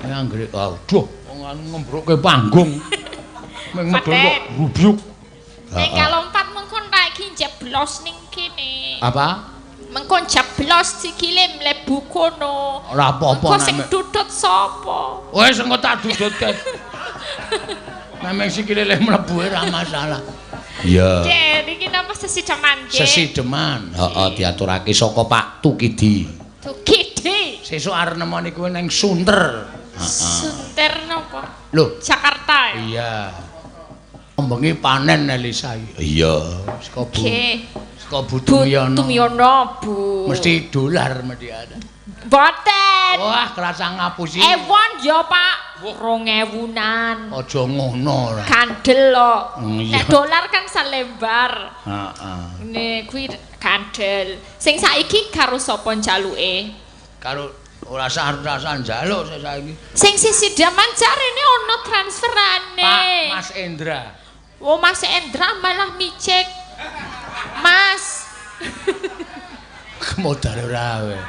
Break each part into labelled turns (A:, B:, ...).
A: Anggere aduh wong anu ngembrokke panggung. Ming medhol kok rubyuk.
B: Nek kalompat mengkon tak iki jeblos ning kene.
A: Apa?
B: Mengkon jeblos sikile mlebu kono.
A: Ora apa-apa
B: nek. Sing dudut sapa?
A: Wis engko tak dudutke. Nek ming sikile le mlebu ora masalah. Iya.
B: Dek, iki napa sesideman, Dek?
A: Sesideman. Heeh, diaturake saka Pak Tukidi.
B: Tukidi.
A: Sesuk arep nemoni kowe ning Sunter.
B: Sunter napa?
A: Lho,
B: Jakarta.
A: Iya. Ombengi panen Elisa. Iya, saka Bu. Saka Bu Tumyono.
B: Tumyono, Bu.
A: Mesti dolar mesti ada.
B: Boten.
A: Wah, kerasa ngapusi.
B: Ewon ya, Pak. 2000-an.
A: Aja ngono.
B: Kandel kok.
A: Nek
B: dolar kan salembar.
A: Heeh.
B: Nek kuwi kandel. Sing saiki karo sapa njaluke?
A: Karo ora sah-sahan njaluk saiki.
B: Sing sisi daman jarene ana transferane.
A: Pak Mas Endra.
B: Oh, Mas Endra malah micek. Mas.
A: Kemodar ora kowe.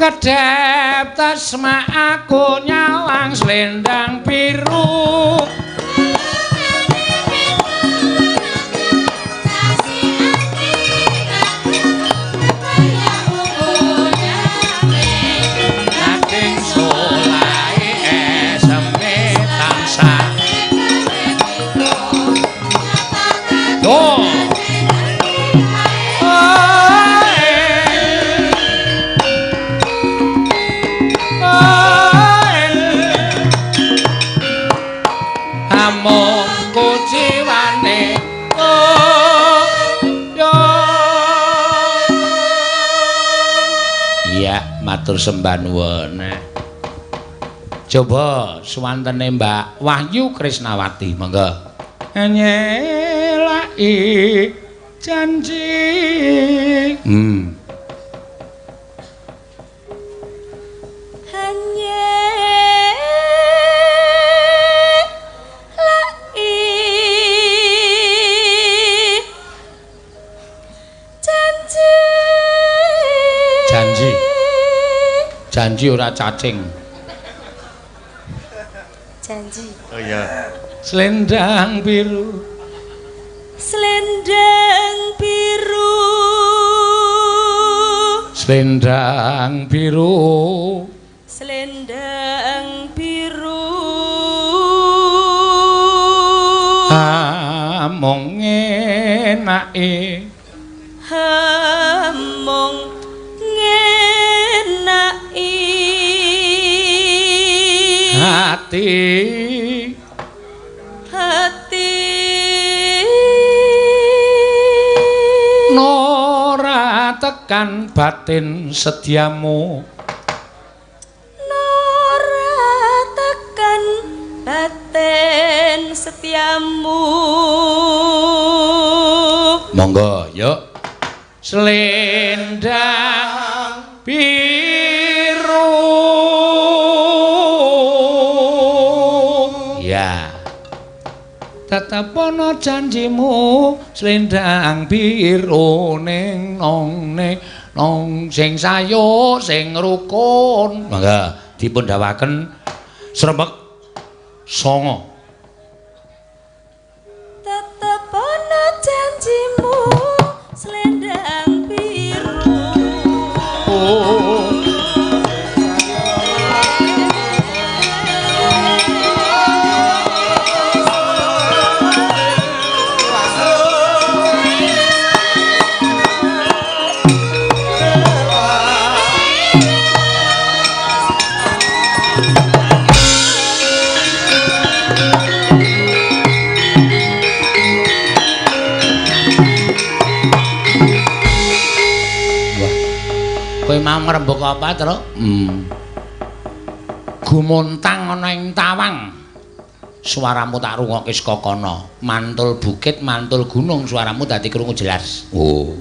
A: Kedep tasma aku nyawang selendang biru. Matur sembah nuwun. Coba suwantene Mbak Wahyu Krisnawati, monggo. Nyelaki janji. Janji ora cacing.
B: Janji.
A: Oh iya. Selendang biru.
B: Selendang biru.
A: Selendang biru.
B: Selendang biru.
A: Among enake.
B: Among
A: hati Nora tekan batin setiamu
B: Nora tekan batin setiamu
A: monggo yuk selendang biru. Ya. Tetep ana janjimu selendang biru ning nong sing sayo sing rukun. Mangga dipun dawaken srembek 9.
B: Tetep ana janjimu selendang biru.
A: Kowe mau ngrembug apa, Tru? Gumuntang ana ing tawang. Suaramu tak rungokke saka kono. Mantul bukit, mantul gunung, suaramu dadi krungu jelas. Oh.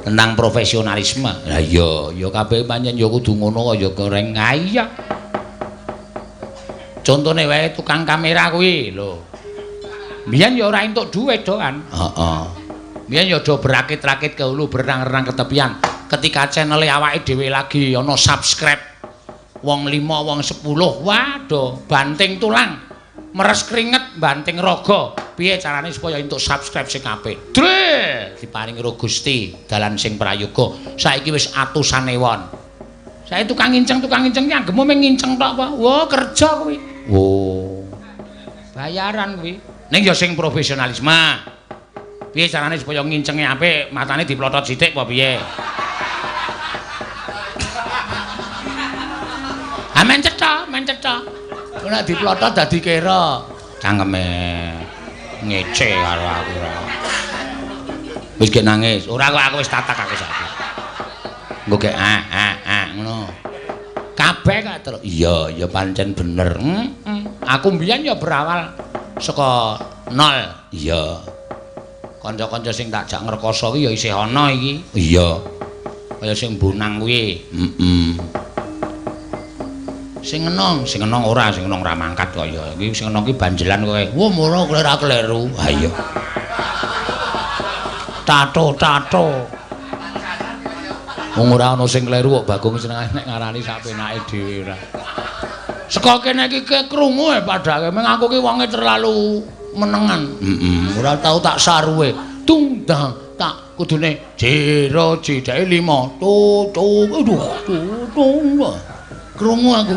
A: Tentang profesionalisme. Lah iya, ya kabeh pancen ya kudu ngono kok ya goreng ngaya. Contone wae tukang kamera kuwi lho. Biyen ya ora entuk dhuwit doan. Heeh. Biyen ya do berakit-rakit ke hulu berenang-renang ke tepian. Ketika channel awake dhewe lagi ana subscribe wong 5, wong 10, waduh, banting tulang, meres keringet, banting raga. Piye carane supaya entuk subscribe sing apik? Dre, diparingi karo Gusti dalan sing prayoga. Saiki wis atusan ewon. Saya tukang nginceng ki anggemu mung nginceng tok apa? Wah, kerja kuwi. Oh. Bayaran kuwi. Ning ya sing profesionalisme. Piye carane supaya ngincenge apik, matane diplotot sithik apa piye? Men cetha. Ora diplotot dadi kira. Cangkeme ngece karo aku ora. Wis ge nangis. Ora kok aku wis tatak aku saiki. Engko ge ngono. Kabeh kok terus. Iya, pancen bener. Aku mbiyen ya berawal saka nol. Iya. Kanca-kanca sing tak jak ngrekoso ki ya isih ana iki. Iya. Kaya sing bonang kuwi. Sing enong ora mangkat kok ya. Iki sing enong ki banjelan kowe. Wah, moro kleru. Ha iya. Tato. Wong ora ana sing kleru kok Bagong seneng nek ngarani sak penake dhewe ora. Saka kene iki krungu padake meng aku ki wonge terlalu menengan. Ora tau tak saruwe. Tungdang tak kudune jero jidake 5. Aduh. Krungu aku.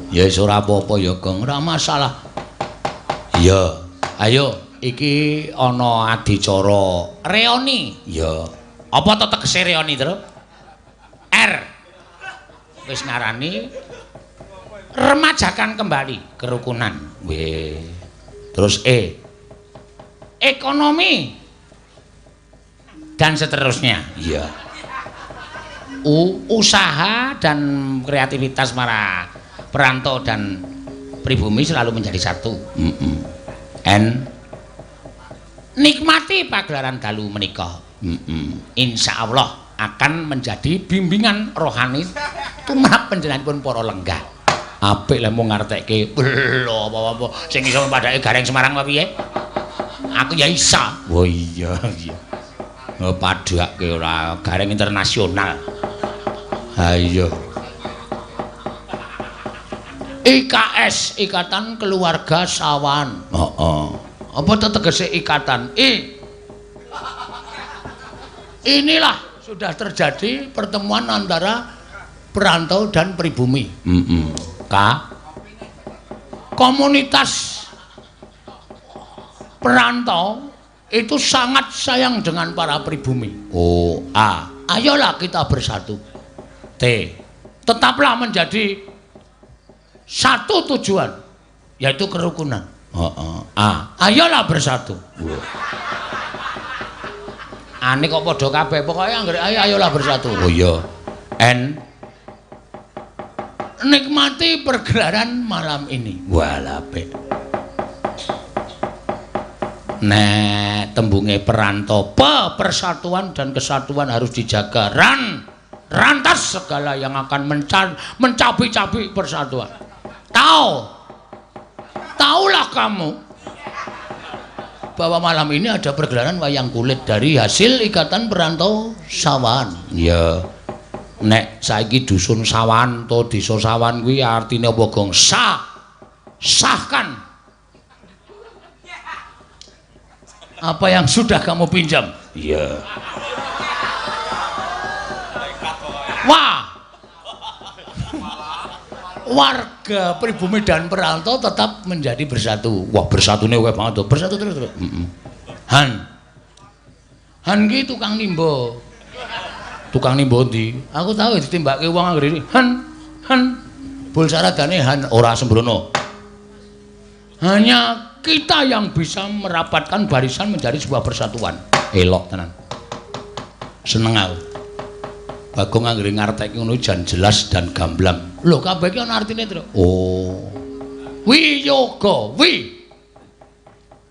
A: Ya wis ora apa-apa ya, Gong. Ora masalah. Iya. Ayo, iki ana adicara reoni. Ya. Apa to tegese reoni, Tru? R. Wis ngarani remajakan kembali kerukunan. Weh. Terus E. Ekonomi. Dan seterusnya. Iya. Usaha dan kreativitas para perantau dan pribumi selalu menjadi satu. N. Nikmati pagelaran dalu menika. Insya Allah akan menjadi bimbingan rohani tumrap panjenenganipun para lenggah. Apik lek mung ngartekke lho apa-apa sing iso padake Gareng Semarang apa piye? Aku ya isa. Oh iya. Oh padake ora Gareng internasional. Ha iya. IKS, Ikatan Keluarga Sawan. Apa to tegese ikatan? Inilah sudah terjadi pertemuan antara perantau dan pribumi. K. Komunitas perantau itu sangat sayang dengan para pribumi. A. Ayolah kita bersatu. T. Tetaplah menjadi satu tujuan, yaitu kerukunan. A. Ayolah bersatu. Ane kok padha kabeh, pokoke anggere ayolah bersatu. Oh iya. N. Nikmati pergelaran malam ini. Walape. Nek tembunge perantau, persatuan dan kesatuan harus dijaga. Rantas segala yang akan mencabi-cabi persatuan. Taulah kamu bahwa malam ini ada pergelaran wayang kulit dari hasil Ikatan Perantau Sawan. Ya. Nek saiki dusun Sawan to desa Sawan kuwi artine apa, Gong? Sahkan apa yang sudah kamu pinjam. Iya. Wah. Warga pribumi dan perantau tetap menjadi bersatu. Wah, bersatune kowe banget to. Bersatu terus. Han ki tukang nimba. Tukang nimba ndi? Aku tahu ditimbake wong anggere iki. Han. Bul saradane Han ora sembrono. Hanya kita yang bisa merapatkan barisan menjadi sebuah persatuan. Elok tenan. Seneng aku. Bagong anggere ngarteki ngono jan jelas dan gamblang. Lho kabeh iki ana artine, Tru. Oh. Wiyoga,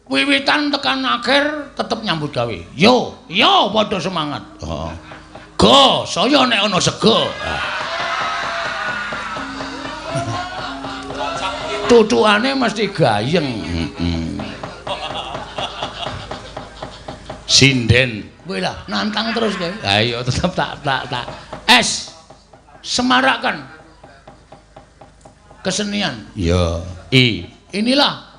A: wiwitan tekan akhir tetep nyambut gawe. Yo padha semangat. Go, saya nek ana sego. Tutukane mesti gayeng. Sinden. Kowe lah nantang terus kowe. Ha iya tetep tak. Es. Semarakkan kesenian. Iya. Inilah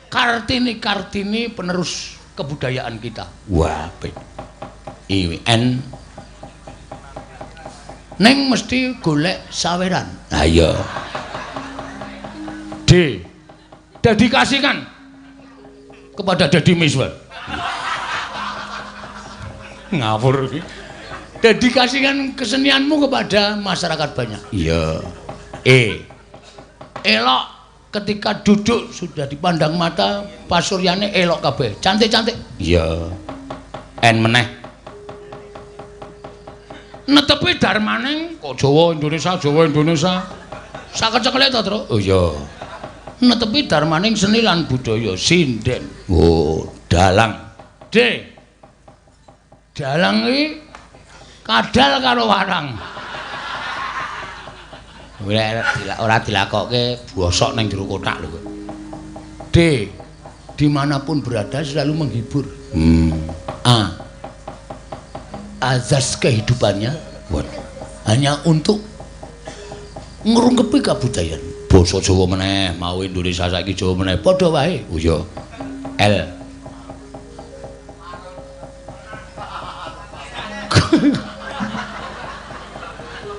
A: Kartini penerus kebudayaan kita. Wah, N Neng mesti golek saweran. Ha iya. D. Dedikasikan kepada Deddy Miswar. Ngawur iki. Dedikasikan kesenianmu kepada masyarakat banyak. Iya. Elok ketika duduk sudah dipandang mata pasuryane elok kabeh. Cantik-cantik. Iya. N meneh. Netepi darmaning kok Jawa Indonesia. Sakecekle to, Tru? Oh iya. Netepi darmaning seni lan budaya sinden. Oh, dalang. D. Dalang iki kadal karo warang. Ora dilakokke bosok ning jero kotak lho. D. Dimanapun berada selalu menghibur. A. Azas kehidupannya hanya untuk ngrungkepi kabudayaan. Basa Jawa meneh, mau Indonesia saiki Jawa meneh padha wae. Oh iya. L.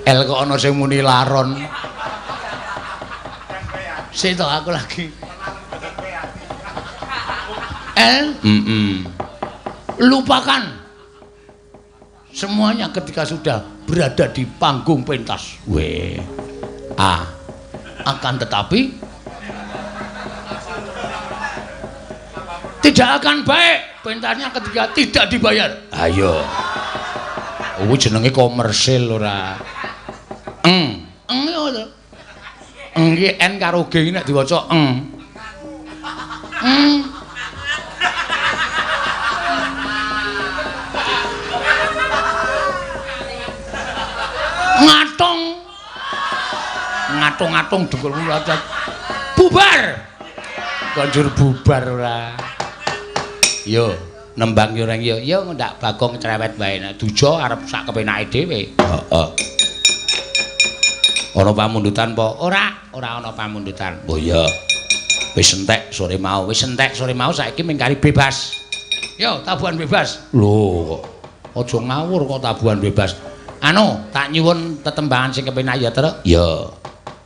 A: L kok ana sing muni laron. Sik to aku lagi. L. Lupakan semuanya ketika sudah berada di panggung pentas. A. Akan tetapi tidak akan baik pentasnya ketika tidak dibayar. Ayo. Kuwi jenenge komersil ora. Ngono. Iki N karo G nek diwaca ngatung dengkul mlacat bubar konjur bubar ora yo nembang yo reng yo ndak Bagong cerewet wae nek duja arep sak kepenake dhewe heeh ana pamundutan apa ora ana pamundutan oh iya wis entek sore mau saiki mingkari bebas yo tabuhan bebas lho aja ngawur kok tabuhan bebas anu tak nyuwun tetembangan sing kepenak ya Truk ya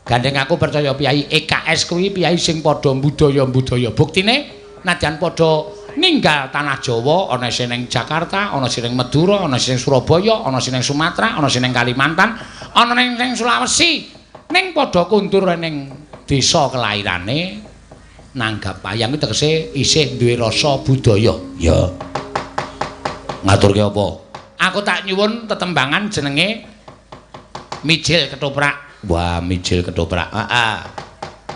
A: gandeng aku percaya piyai EKS kuwi piyai sing padha budaya buktine najan padha ninggal tanah Jawa ana sing ning Jakarta ana sing ning Madura ana sing ning Surabaya ana sing ning Sumatera ana sing ning Kalimantan ana ning Sulawesi ning padha kundur ning desa kelahirane nanggap wayang iki tegese isih duwe rasa budaya ya ngaturke apa aku tak nyuwun tetembangan jenenge Mijil Ketoprak. Wah, Mijil Ketoprak.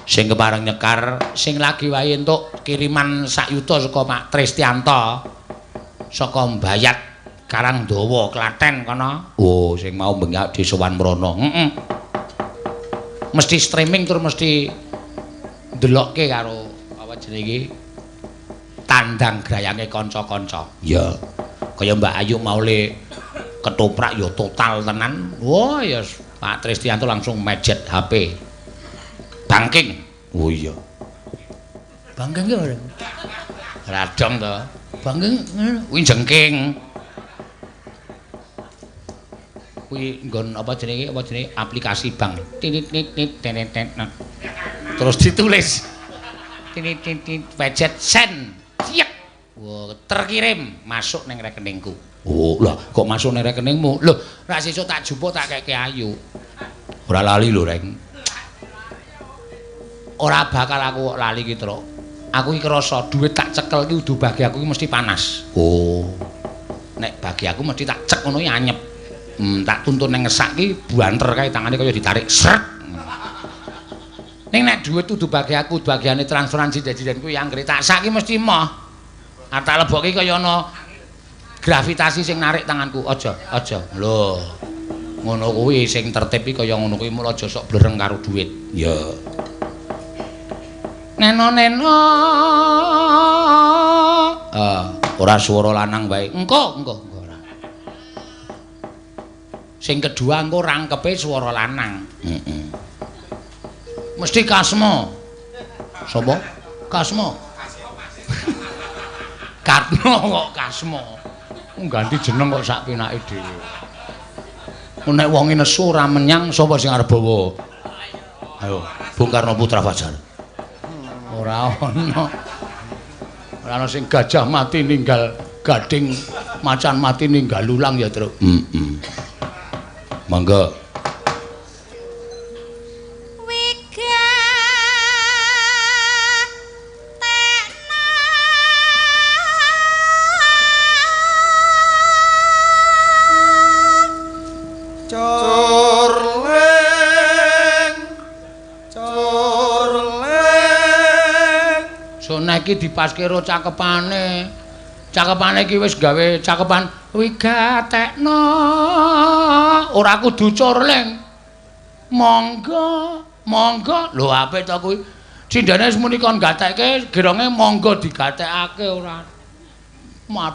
A: Sing kepareng nyekar, sing lagi wae entuk kiriman sak yuta saka Pak Tristianto. Saka Mbayat Karangdawa, Klaten kono. Oh, sing mau bengak di Sowan Mrono. Mesti streaming terus mesti ndelokke karo apa jenenge iki? Tandang grayange kanca-kanca. Ya. Kaya Mbak Ayu Maule Ketoprak ya total tenan. Wah, ya Pak Tristianto langsung mejet HP. Bangking. Oh iya. Bangking ki ora. Radong to. Bangking kuwi jengking. Kuwi nggon apa jenenge aplikasi bank. Tinit terus ditulis. Tinit pejet send. Siap. Wah, terkirim masuk ning rekeningku. Oh, lah kok masuk ning rekeningmu? Loh, ra sesuk tak jupuk tak keke Ayu. Ora lali lho, Reng. Ora bakal aku lali ki, Truk. Aku iki krasa dhuwit tak cekel ki udu bagi aku ki mesti panas. Oh. Nek bagi aku mesti tak cek ngono ki anyep. Tak tuntun ning ngesak ki buanter kae tangane kaya ditarik sret. Ning nek dhuwit udu bagi aku bagiane transferansi jajan kuwi anggere tak sak ki mesti moh. Tak lebokke kaya ana gravitasi sing narik tanganku. Aja. Lho. Ngono kuwi sing tertib iki kaya ngono kuwi mula aja sok blereng karo dhuwit. Ya. Neno. Ora swara lanang wae. Engko ora. Sing kedua engko rangkepe swara lanang. Heeh. Mesti Kasma. Sapa? Kasma. Katno kok Kasma. Ngganti jeneng kok sak penake dhewe. Nek wonge nesu ora menyang sapa sing arep bawa? Ayo, Bung Karno Putra Fajar. Ora ana. Ora ana sing gajah mati ninggal gading, macan mati ninggal lulang ya, Truk. Monggo. Iki dipaske karo cakepane. Cakepane iki wis gawe cakepan wigatekno. Ora kudu curling. Monggo, monggo. Lho apik to kuwi. Cindane semuni kon gatekke geronge monggo digatekake ora.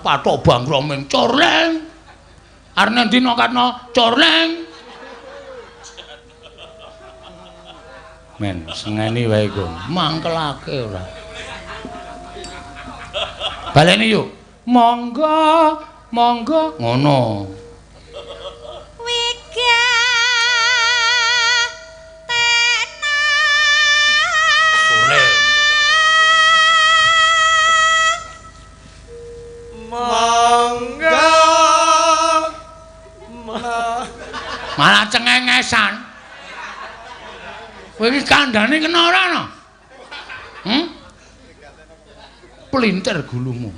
A: Patok bangroming curling. Arep dina katno curling. Men, sengeni wae ku. Mangkelake ora. Baleni yuk. Monggo, monggo ngono.
C: Wiga tena.
A: Sore.
D: Mangga.
A: Malah cengengesan. Kowe iki kandhane kena ora no? Pelintir gulumu.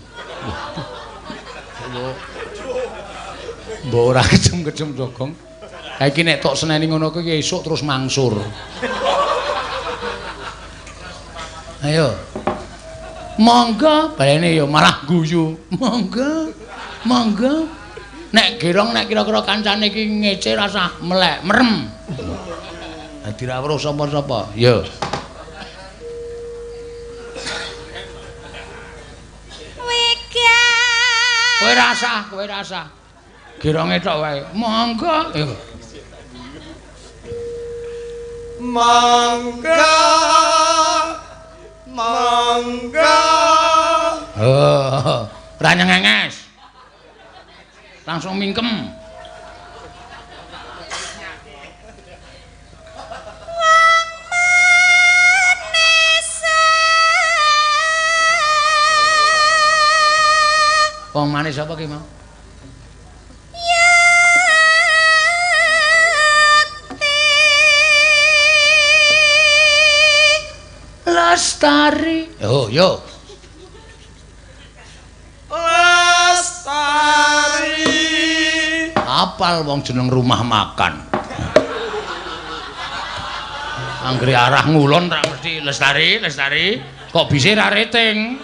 A: Mbok ora kejem-kejem jogong. Ha iki nek tok seneni ngono kuwi esuk terus mangsur. Ayo. Monggo, balene ya malah guyu. Monggo. Monggo. Nek gerong nek kira-kira kancane iki ngece rasa melek, merem. Dadi ra weruh sapa-sapa. Yo. Kowe rasa. Geronge tok wae. Monggo.
D: Mangga. Mangga.
A: Oh, ora nyengenges. Langsung mingkem. Wong manis apa ki mau? Lestari. Yo.
D: Lestari.
A: Apal wong jeneng rumah makan. Anggere arah ngulon ra mesti Lestari. Kok bisa ra rating?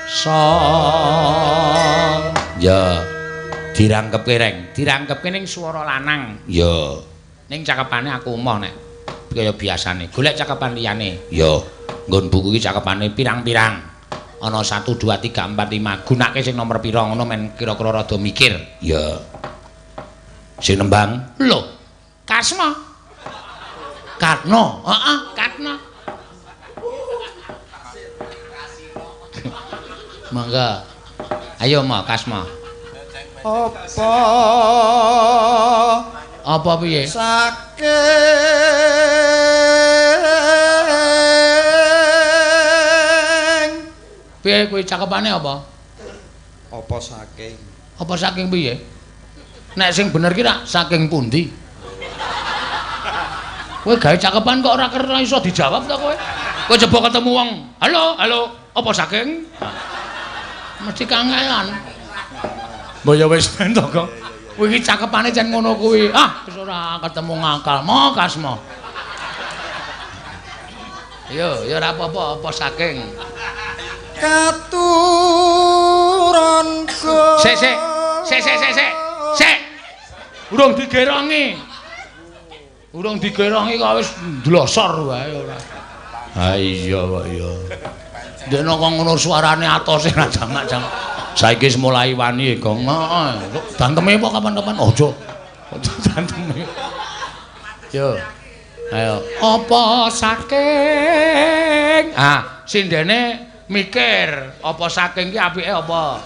A: Song. Ya. Dirangkepke reng, dirangkepke ning swara lanang. Ya. Ning cakepane aku emoh nek kaya biasane. Golek cakepan liyane. Ya. Nggon buku iki cakepane pirang-pirang. Ana 1 2 3 4 5. Gunake sing nomor pira ngono men kira-kira rada mikir. Ya. Sing nembang. Lho, Kasma. Katno. Heeh, Katno. Mangga. Ayo Ma, Kasma. Apa piye?
D: Saking.
A: Piye kuwi cakepane apa?
D: Apa saking?
A: Apa saking piye? Nek sing bener ki rak saking pundi? Kowe gawe cakepan kok ora kira iso dijawab ta kowe? Kowe coba ketemu wong, "Halo, halo, apa saking?" Mesti kangelan. Mbok ya wis ben to kok. Kowe iki cakepane jan ngono kuwi. Ah, wis ora ketemu ngakal. Mo Kasmo. Yo, ya ora apa-apa, apa saking.
D: Katuronku.
A: Sik. Urung digerongi. Urung digerongi kok wis ndlosor wae ora. Ha iya kok iya. Dekno kok ngono suarane atose rajang-rajang. Saiki wis mulai wani Gong. Heeh. Banteme apa kapan-kapan aja. Aja banteme. Yo. Ayo. Apa saking? Ah, sindene mikir, apa saking ki apike apa?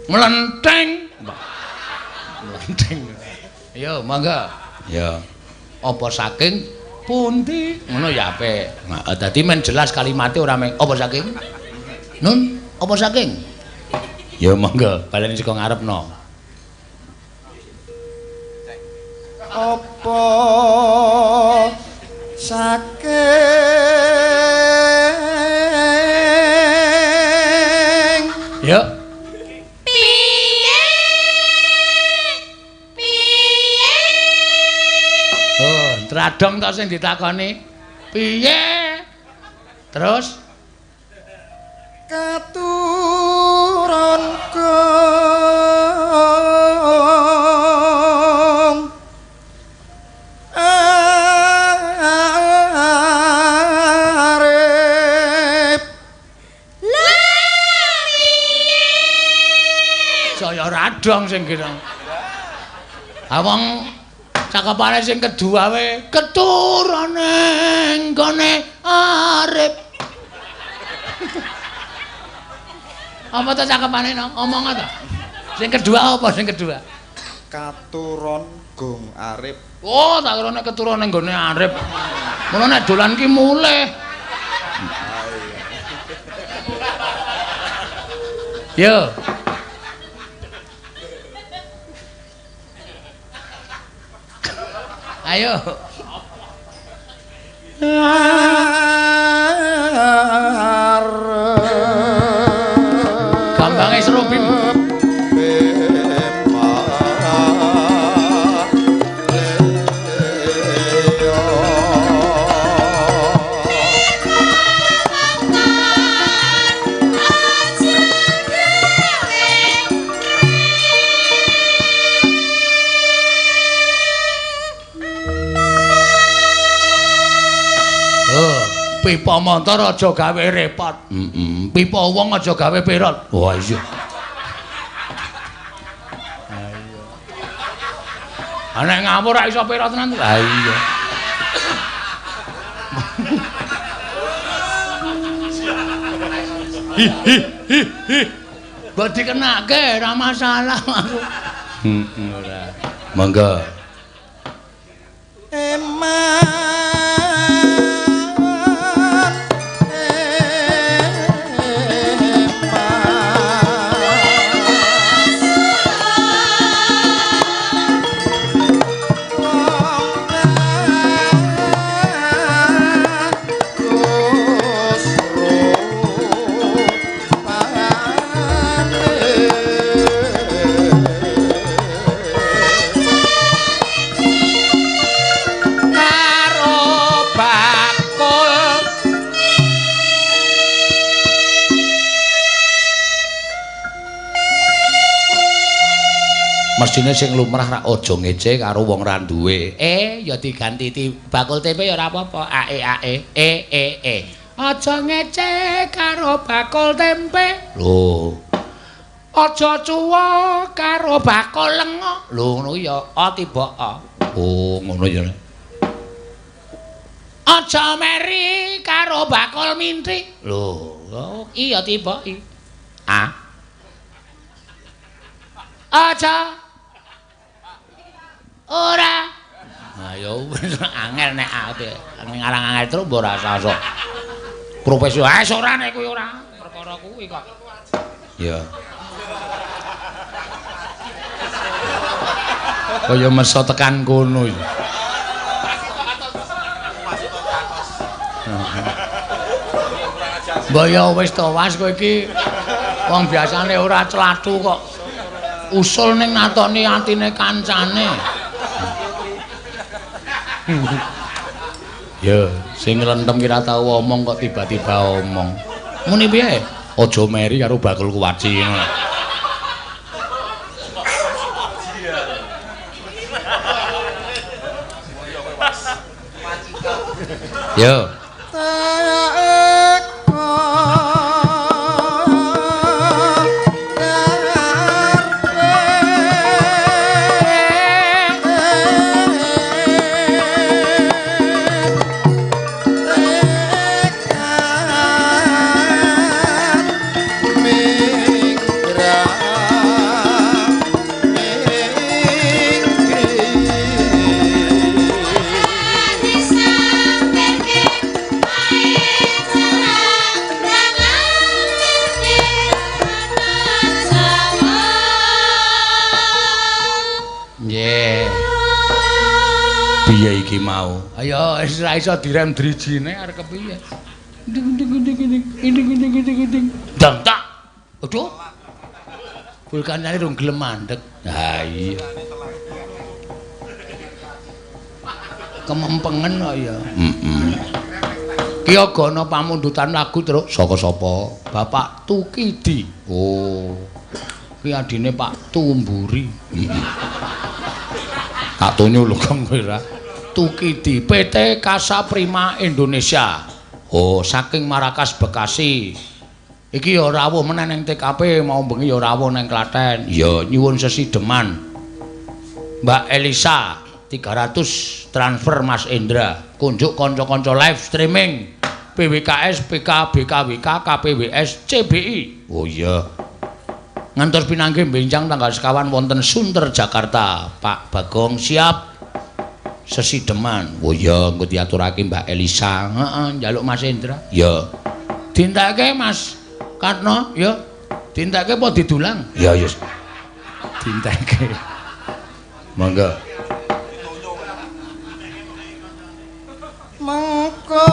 A: Melenteng. Melenteng. Yo, mangga. Ya. Apa saking pundi? Ngono ya apik. Nah, dadi men jelas kalimatnya ora apa saking? Nun, apa saking? Ya mangga, baleni saka ngarepno.
D: Apa saking?
A: Ya. Tradong tok sing ditakoni. Piye? Terus
D: Katuronku arep
A: saya radong sing kira. Awang cakepane sing kedua we keturane nggone arep. Apa ta cakepane no? Omong ta. Sing kedua apa sing kedua?
D: katuron gong arep.
A: Oh, tak kira nek keturane nggone arep. Ngono nek dolan ki mulih. Yo. Ayo. Gambange serubim. Pipa montor aja gawe repot. Pipa wong aja gawe perot. Wah iya. Ayo. Ana ngawur ra iso perot tenan. Ha iya. Mbok dikenake ra masalah aku. Ora. Monggo. Karo Mesine sing lumrah ra aja ngece karo wong ra duwe. Ya diganti bakul tempe ya ora apa-apa. Ae. Aja ngece karo bakul tempe. Lho. Aja cuwa karo bakul lenga. Lho ngono ya tiba. Oh, ngono ya. Aja meri karo bakul minti. Lho, iya tiba. Aja ora. Ya wis angel nek ngarang angel terus mbok rasa sok. Profesional ora nek kuwi ora. Perkara kuwi kok. Ya. Kaya meso tekan kono iki. Mbok ya wis to was kowe iki wong biasane ora clathu kok. Usul ning natoni atine kancane. Ya, sing nglentem kira tau omong kok tiba-tiba omong. Muni piye? Aja meri karo bakul kuwaci ngono. Yo. Piye iki mau? Ayo wis ra iso direm drijine arep kepiye? Ding. Dang tak. Aduh. Vulkanane rung gelem mandeg. Ha iya. Kemempengen kok ya. Ki aga ana pamundutan lagu terus saka sapa? Bapak Tukidi. Oh. Ki adine Pak Tumburi. Tak tunyu lho kang kowe ra. Tukidi PT Kasa Prima Indonesia. Oh, saking Marrakas Bekasi. Iki ya rawuh meneh ning TKP mau bengi ya rawuh ning Klaten. Ya nyuwun sesideman. Mbak Elisa 300 transfer Mas Indra. Kunjuk kanca-kanca live streaming PWKS, PK, BKWK, KPWS, CBI. Oh iya. Ngantos pinanggih benjang tanggal sekawan wonten Sunter Jakarta. Pak Bagong siap. Sesideman. Oh ya, engko diaturake Mbak Elisa. Heeh, njaluk Mas Indra. Ya. Dintake Mas Karno, ya. Dintake apa didulang? Ya, ya. Dintake. Monggo.
D: Mengko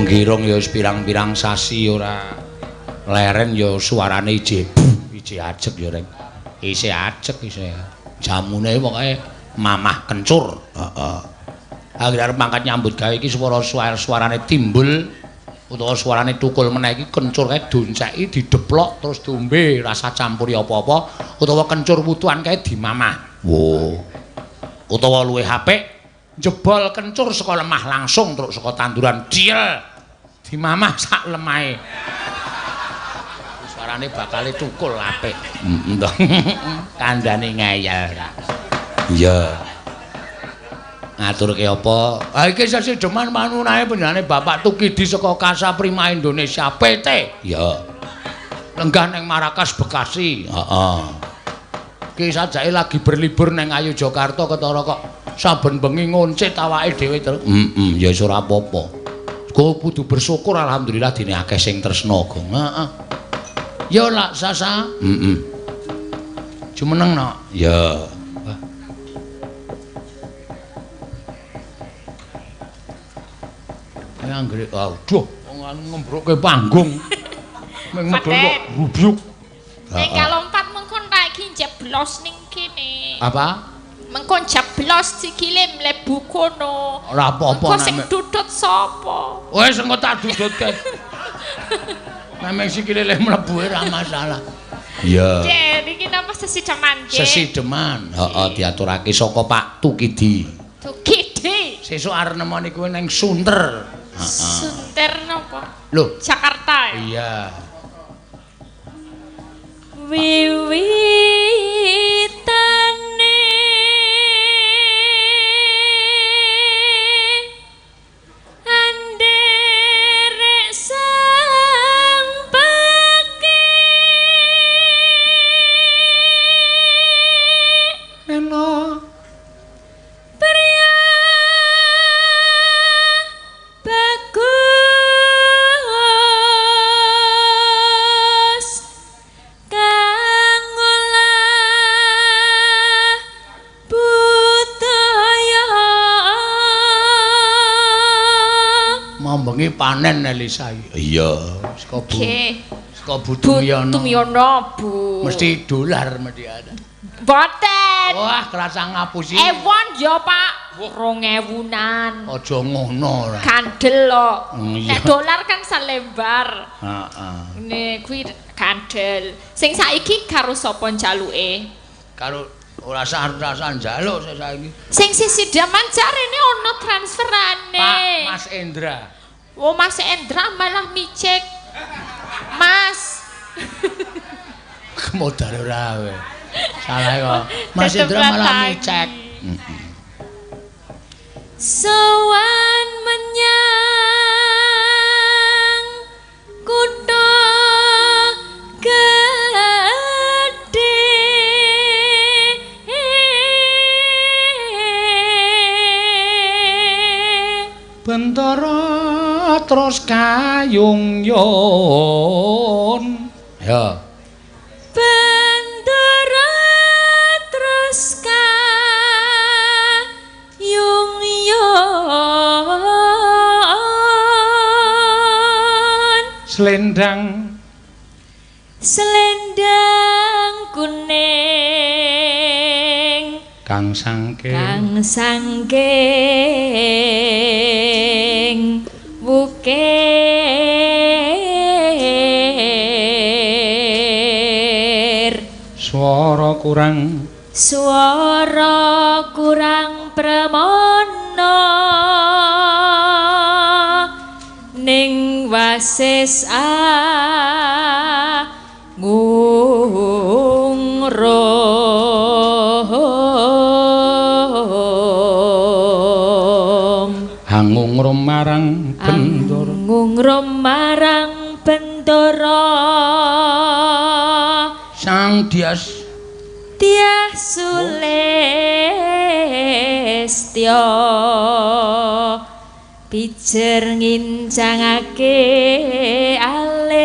A: Girong ya pirang-pirang sasi ora leren ya suarane ije ajeg ya reng. Isih ajeg isih. Jamune pokoke mamah kencur. Heeh. Akhire arep mangkat nyambut gawe iki suarane timbul utawa suarane tukul meneh iki kencur kae donceki dideplok terus diombe rasa campuri apa-apa utawa kencur wutuhan kae dimamah. Wo. Utawa luwih apik jebol kencur saka lemah langsung terus saka tanduran diel. Dimamah sak lemahe. Suarane bakal tukul apik. Kandhane ngeyel. Iya. Ngaturke apa? Ha iki sesideman panunahe panjenengane Bapak Tukidi saka Kasa Prima Indonesia PT. Ya. Lenggah ning Marrakas Bekasi. Heeh. Ki sajake lagi berlibur ning Ayu Jakarta ketara kok saben bengi ngoncit awake dhewe terus. Ya wis ora apa-apa. Kok kudu bersyukur alhamdulillah dene akeh sing tresna, Gong. Heeh. Ya lak Sasa. Jumeneng nok. Ya. anggere aduh wong anu ngembrokke panggung. Ming medhol kok rubyuk.
B: Nek kalompat mengkon tak iki jeblos ning kene.
A: Apa?
B: Mengkon jeblos sikile mlebu kono.
A: Ora apa-apa
B: nek. Kok sing dudut sapa?
A: Wes engko tak dudutke. Nek sikile le mlebu ora masalah. Iya.
B: Dek, iki napa sesideman, Dek?
A: Sesideman. Heeh, diaturake saka Pak Tukidi.
B: Tukidi.
A: Sesuk arep nemoni kowe ning Sunter. Heeh.
B: Sunter napa?
A: Lho,
B: Jakarta.
A: Iya.
B: Wiwitane anderek sang peki
A: Eno
B: pria bagus kang ngolah budaya
A: mambengi panen Elisa. Iya, saka Bu. Saka Bu Tumyono.
B: Tumyono, Bu.
A: Mesti dolar mesti ada.
B: Boten.
A: Wah, kerasa ngapusi.
B: Ewon ya, Pak. 2000-an.
A: Aja ngono ora.
B: Kandel lo.
A: Iya.
B: Nek dolar kan salembar.
A: Heeh.
B: Ini kuwi kandel. Sing saiki karo sapa njaluke?
A: Karo ora rasan njaluk saiki.
B: Sing sisi daman jarene ana transferane.
A: Pak Mas Endra.
B: Oh, Mas Endra malah micek. Mas.
A: Kemodar ora kowe. Salah kok. Mas Endra malah micek.
B: Sowan menyang kutha gedhe
A: Bentara terus kayungyon. Ya.
B: Bendera terus kayung-yung Selendang kuning
A: Kang
B: sangking wukir
A: swara kurang
B: pramono ning wasis
A: angungrum marang
B: bendara
A: sang Dias
B: Sulistya pijer ngincangake alis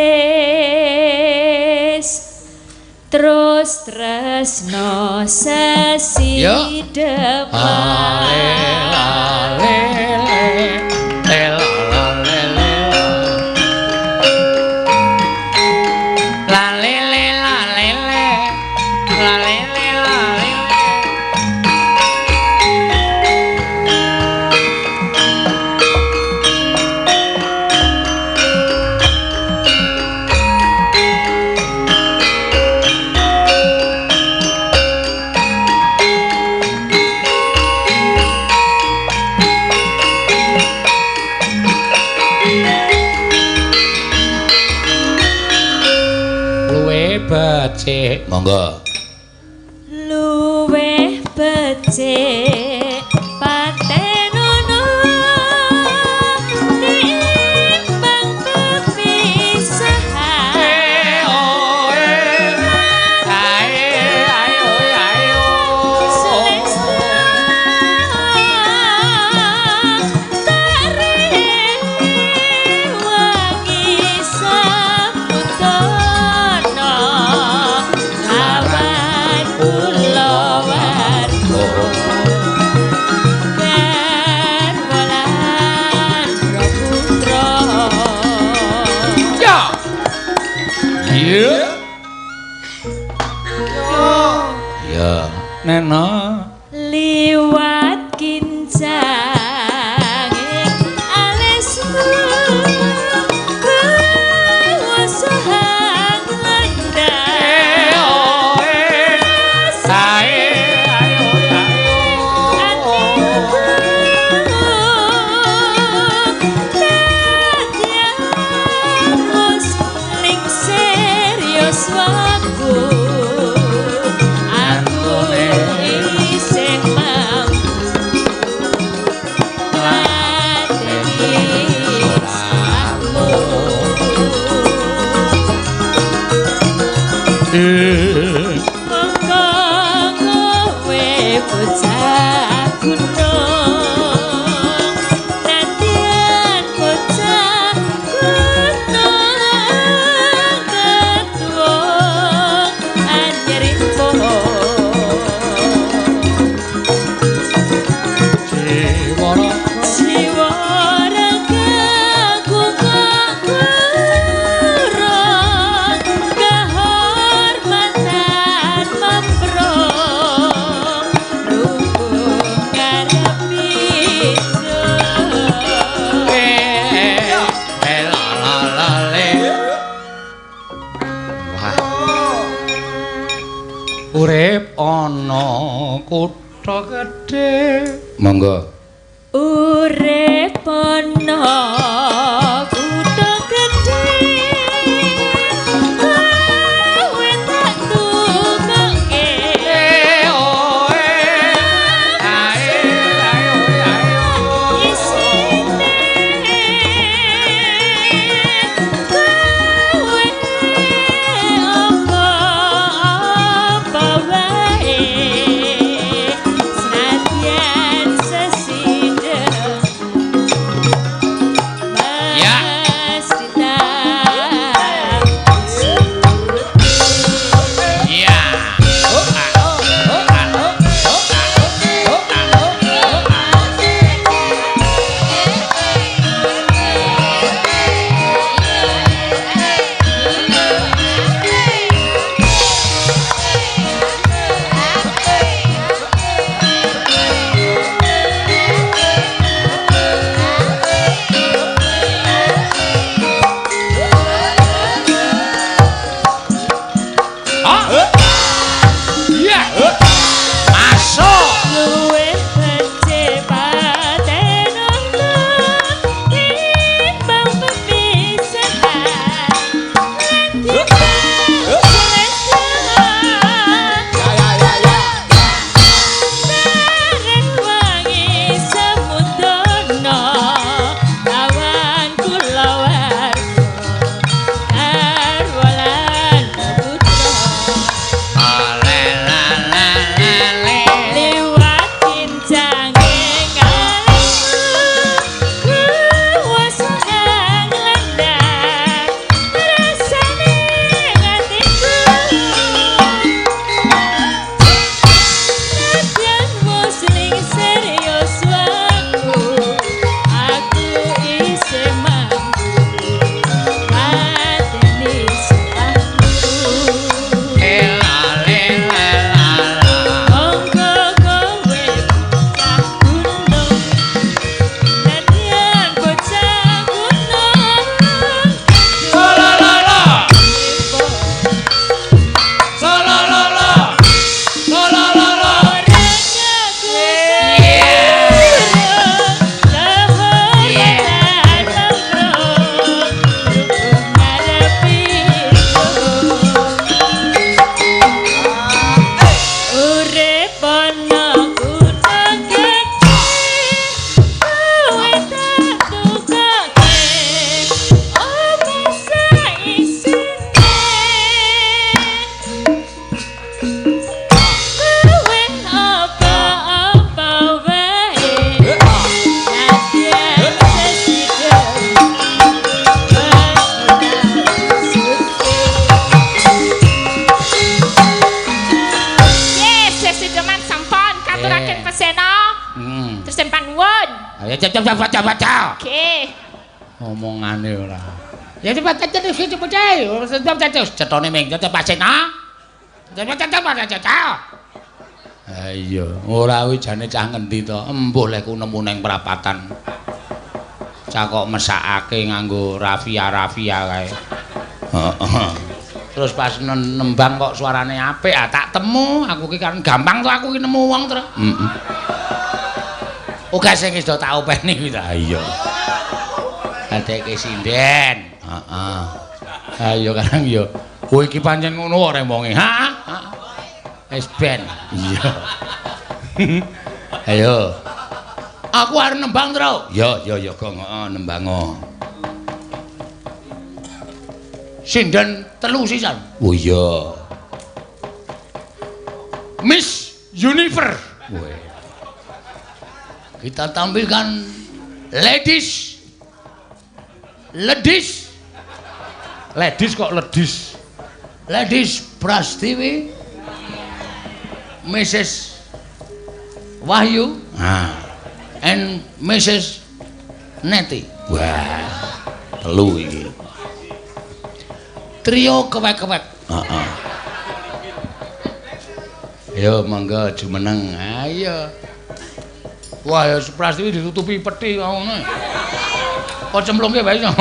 B: terus tresno sesideman
A: becik monggo
B: luweh becik patenono nimbang pepisahan ayo
A: Iya. Iya. Nena.
B: Liwat kincang alismu kuwasahang landang sae ayo terus ning serius waku monggo kowe bocah gunung nantian bocah gunung ketua anjerimpo Siwara kagungok kurang kehormatan memprong lubung ngarepi
A: urip ana kutha gedhe monggo
B: urip ana kutha gedhe kowe tak tukoke isine kowe apa wae senadyan sesideng Mas Dita
A: iya masuk
B: luwih becik paten nonton timbang pemisahan Sareng wangi semudono lawan kula warga karwalan putra liwat kincange ngalesmu kuwasahang landang rasane ngatiku nadyan musling serius waku aku isih mampu pateni salahku monggo kowe bocah gunung nantian bocah gunung urip ana kutha gedhe kowe tak tukoke apa saisine kowe apa-apa wae nadyan sesideng Yes, sesideman sampun katuraken pesena. Terus tempan nuwun.
A: ayo baca
B: Oke.
A: omongane ora Ya cepet cetone ming pasen ha. Cepet. Ha iya, ora kuwi jane cah ngendi to? Embuh lek ku nemu ning perapatan. Cah kok mesakake nganggo rafia kae. Heeh. Terus pas nembang kok suarane apik, tak temu aku ki kan gampang to aku ki nemu wong terus. Heeh. Uga sing wis do tak openi kuwi ta. Iya. Adeke sinden. Heeh. Ayo Karang yo. Kowe iki pancen ngono ora wonge. Ha? Wis ben. Iya. Ayo. Aku arep nembang terus. Ya Gong, heeh nembang. Sinden 3 sisan. Oh iya. Miss Universe. Weh. Kita tampilkan ladies kok ledis. Ladies Prastiwi, Mrs. Wahyu, and Mrs. Neti. Wah, 3 iki. Trio kewek-kewek. Heeh. Ayo monggo jumeneng. Ayo. Wah, ya Prastiwi ditutupi peti ngono. Kok cemplungke wae aja.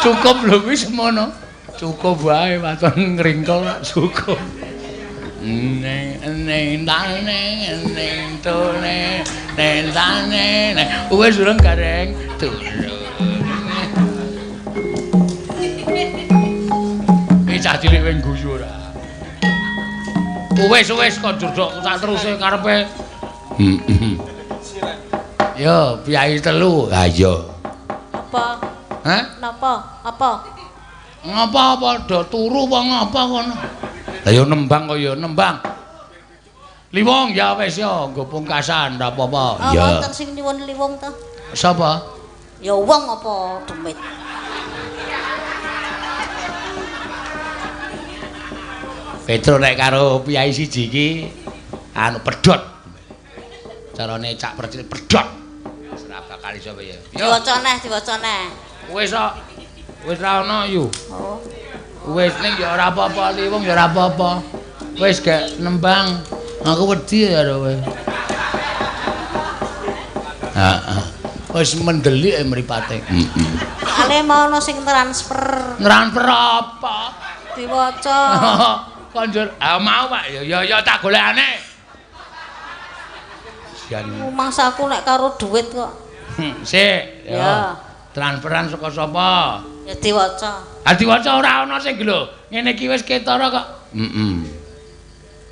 A: Cukup lho wis semono. Cukup wae waton ngringkel cukup. Neng tone wis urung gareng tulu. Iki cah cilik wing guyu ora. Wis kok jurdok tak teruse karepe. Yo, piyai 3. Ha iya.
C: Apa?
A: Hah?
C: Napa? Apa?
A: Ngapa do turu apa ngapa kono? Lah yo nembang kok yo nembang. Liwong ya wis yo nggo pungkasan ndak apa-apa.
C: Ya. Wonten sing nyuwun liwong to?
A: Sapa?
C: Ya wong apa demit.
A: Petro nek karo piyai siji iki anu pedhot. Carane cak percil pedhot. Ora bakal iso ya.
C: Diwaca neh.
A: Wis ra ono yu.
C: Oh.
A: Wis ning ya ora apa-apa liwong ya ora apa-apa. Wis gak nembang. Aku wedi ya kowe. Heeh. Wis mendelik mripate. Heeh.
C: Ale mau ono sing transfer.
A: Transfer apa?
C: Diwaca.
A: Konjur, mau Pak. Ya tak golekane. Sian.
C: Mangsaku nek karo dhuwit kok.
A: Sik,
C: ya.
A: Transferan saka sapa?
C: Ya diwaca.
A: Diwaca ora ana sing lho. Ngene iki wis ketara kok.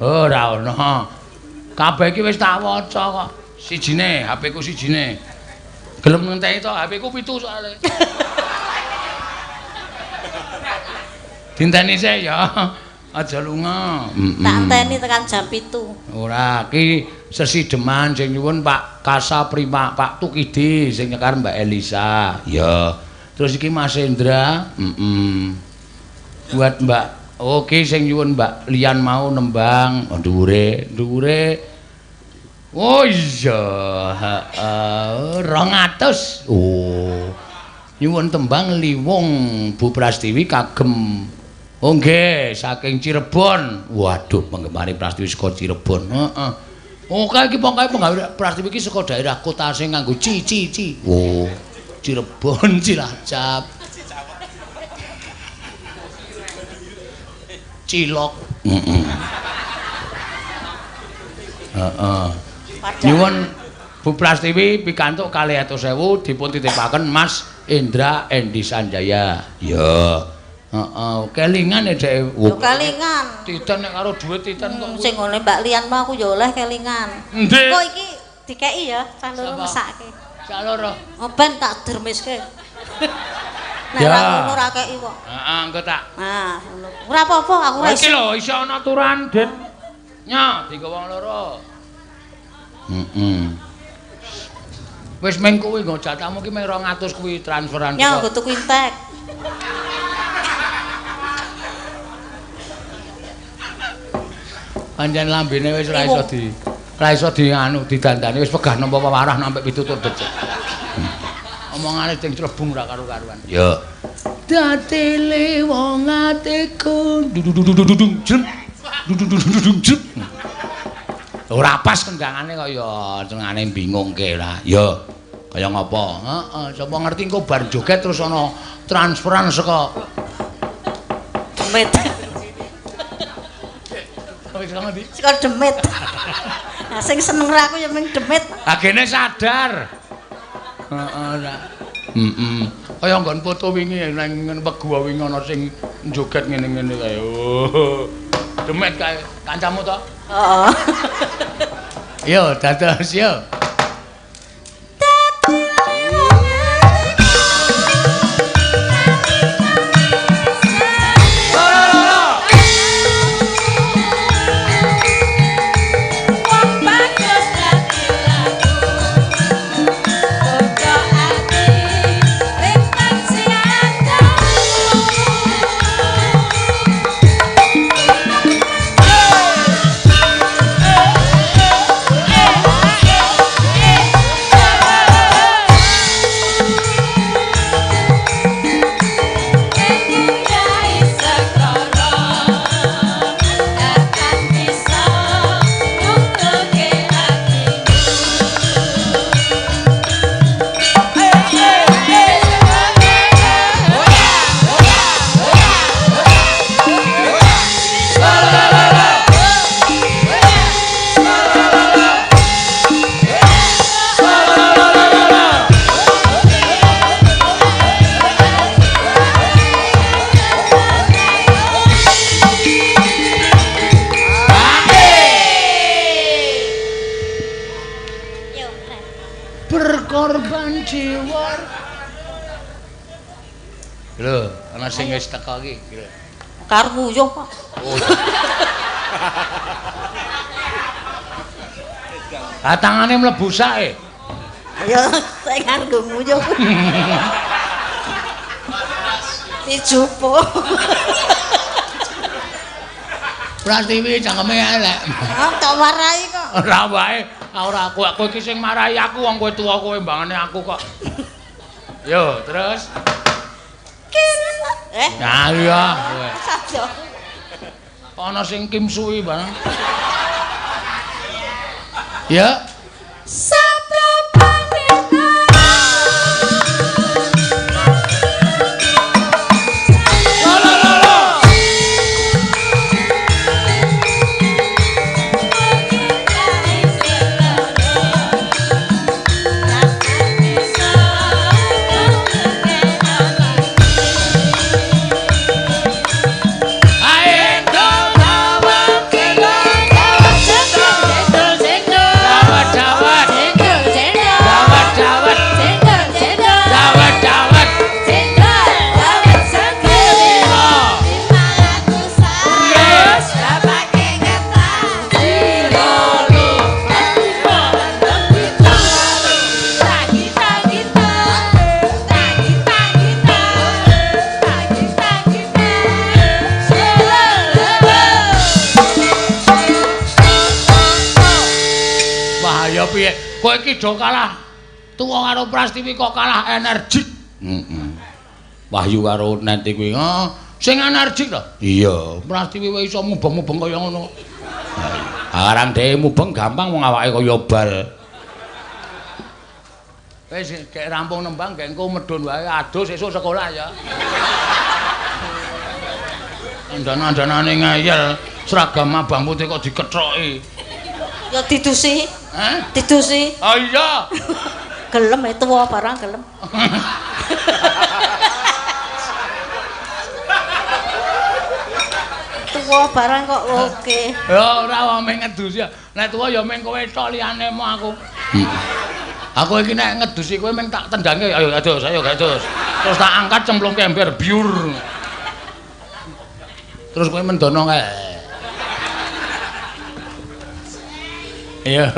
A: Ora ana. Kabeh iki wis tak waca kok. Sijine, HP ku sijine. Gelem ngenteni to, HP ku 7 soalé. Dinteni sik ya. Aja lunga.
C: Tak enteni tekan jam 7.
A: Ora, ki sesideman sing nyuwun Pak Kasa Prima, Pak Tukidi sing nyekar Mbak Elisa. Ya. Terus iki Mas Hendra, buat Mbak Oke sing nyuwun Mbak Lian mau nembang dhuwure. Oh iya, 200. Oh. Nyuwun tembang Liwong Bu Prastiwi kagem. Oh nggih, saking Cirebon. Waduh, penggemar Prastiwi saka Cirebon. Heeh. Oh, kae iki pokoke penggawe Prastiwi iki saka daerah kota sing nganggo ci. Oh, Cirebon, Cilacap. Cilok. Heeh. Heeh. Nyuwun Bu Prastiwi pikantuk 200.000 dipun titipaken Mas Indra Endi Sanjaya. Ya. Heeh, kelingan ya Dek.
C: Yo kelingan.
A: Titen nek karo dhuwit titen kok.
C: Sing ngene Mbak Lian mah aku yo oleh kelingan.
A: Ndek.
C: Kok iki dikeki ya, cah loro mesake.
A: Cah loro.
C: Oh ben tak dermiske. Nek
A: Ya.
C: ora ngono ora keki kok.
A: Heeh, engko tak.
C: Nah, ngono. Ora apa-apa aku ora
A: Iki
C: iso.
A: lho iso ana aturan, Den. Nya, dienggo wong loro. Wis meng kuwi nggo jatahmu ki meng 200 kuwi transferan.
C: Nya nggo tuku intek.
A: Pancen lambene wis ora iso di anu didandani wis pegah nampa warah sampai pitutur becik. omongane sing crebung ora karo-karuan. Ya. Datele wong atiku dudududududung jem. Dudududududung jem. Ora pas kendangane kaya tengane bingungke lah. Ya. Kaya ngapa? Heeh, sapa ngerti engko bar joget terus ana transferan saka
C: demit. Saka demit. Nah, sing seneng ra aku ya ming demit.
A: Agene sadar. Heeh. Kaya nggon foto wingi nang Wegu wingi ana sing joget ngene-ngene kae. Oh. Demit kae kancamu to?
C: Heeh.
A: Yo, dados yo. Berkorban jiwa. Lho, ana sing wis teko iki.
C: Karmu yo, Pak.
A: Oh. Ah tangane mlebu sake.
C: Ya, sing nganggo nguyuh. Dijupo.
A: Pratiwi cangkeme elek.
C: Ah, tak marahi kok.
A: Ora wae, ora aku iki sing marahi aku wong kowe tuwa kowe mbangane aku kok. Yo, terus. Nah iya.
C: Saja.
A: Ana sing Kim Sui barang. Ya. Piye? Kowe iki do kalah tuwa karo Prastiwi kok kalah energik. Heeh. Wahyu karo Neti kuwi. Sing energik to? Iya, Prastiwi wae iso mubeng-mubeng kaya ngono. Arang dhewe mubeng gampang wong awake kaya bal. Wis gek rampung nembang gek engko medhun wae adus sesuk sekolah ya. Andan-andanane ngayel, seragam abang putih kok dikethoki.
C: Ya didusi.
A: Hah?
C: Didusi.
A: Oh iya.
C: Gelem tuwa barang gelem. Tuwa barang kok oke.
A: Ya ora wong meng ngedusi. Nek tuwa ya meng kowe tok liyane mo aku. Aku iki nek ngedusi kowe meng tak tendange ayo adus. Terus tak angkat cemplungke ember biur. Terus kowe mendono kae. Iya.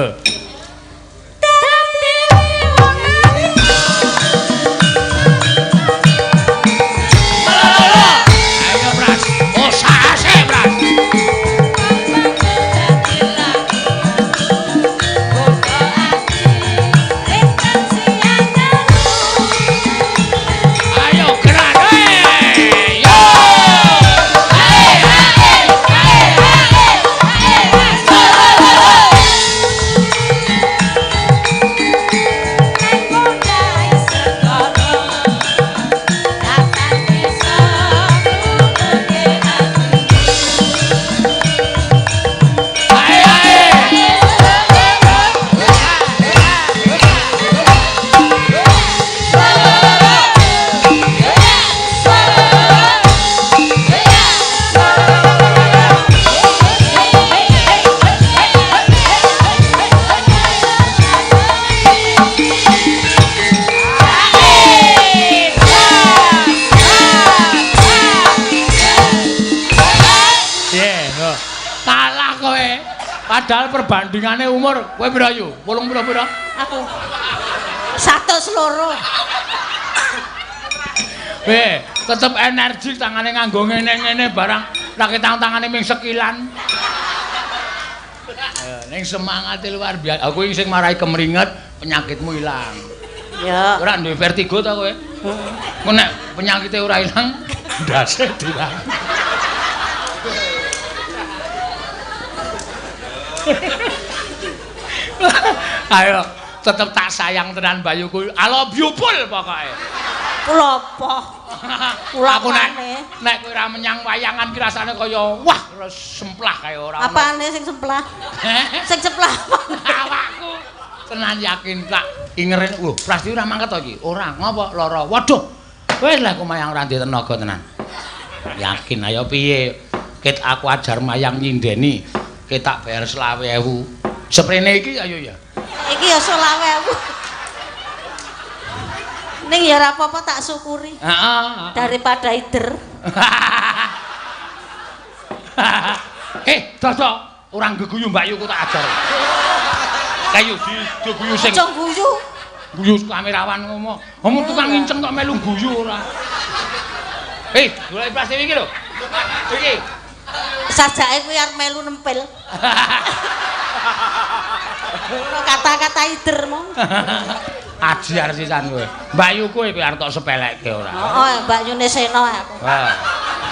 A: Padahal perbandingannya umur, kowe pira yu? 8 pira?
C: Aku 102.
A: Tetep energi tangane nganggo ngene-ngene barang lagi tangane ming sekilan. Ning semangate luar biasa. Aku iki sing marai kemringet, penyakitmu ilang.
C: Ya.
A: Ora duwe vertigo ta kowe? Kok nek penyakite ora ilang, ndase dilang. Ayo, tetep tak sayang tenan Bayuku. I love you full pokoke.
C: Kula apa? Kula
A: Aku nek kowe ora menyang wayangan ki rasane kaya wah semplah kaya ora.
C: Apane sing semplah? Sing semplah.
A: Awakku tenan yakin tak ingeren. Lho, Prasti ora mangkat to iki? Ora, ngopo? Lara. Waduh. Wis lah aku mayang ora ndek tenaga tenan. Yakin ayo piye? Ket aku ajar mayang nyindeni. Ket tak bayar 20.000. Seprene iki ayo ya.
C: Iki ya 20.000. Ning ya ora apa-apa tak syukuri.
A: Heeh.
C: Daripada ider.
A: Dodo, ora geguyu Mbak Yuku tak ajar. Kayu diguyu sing.
C: Aja guyu.
A: Guyu kamerawan ngomong. Ngomong tukang nginceng kok melu guyu ora. Golek plastik iki lho. Iki.
C: Sajake kuwi arep melu nempel. Kata-kata ider mong.
A: Ajar sisan kowe. Mbak Yu kowe arep tok sepelekke ora.
C: Heeh, Mbak Yune Sena aku.
A: Wah.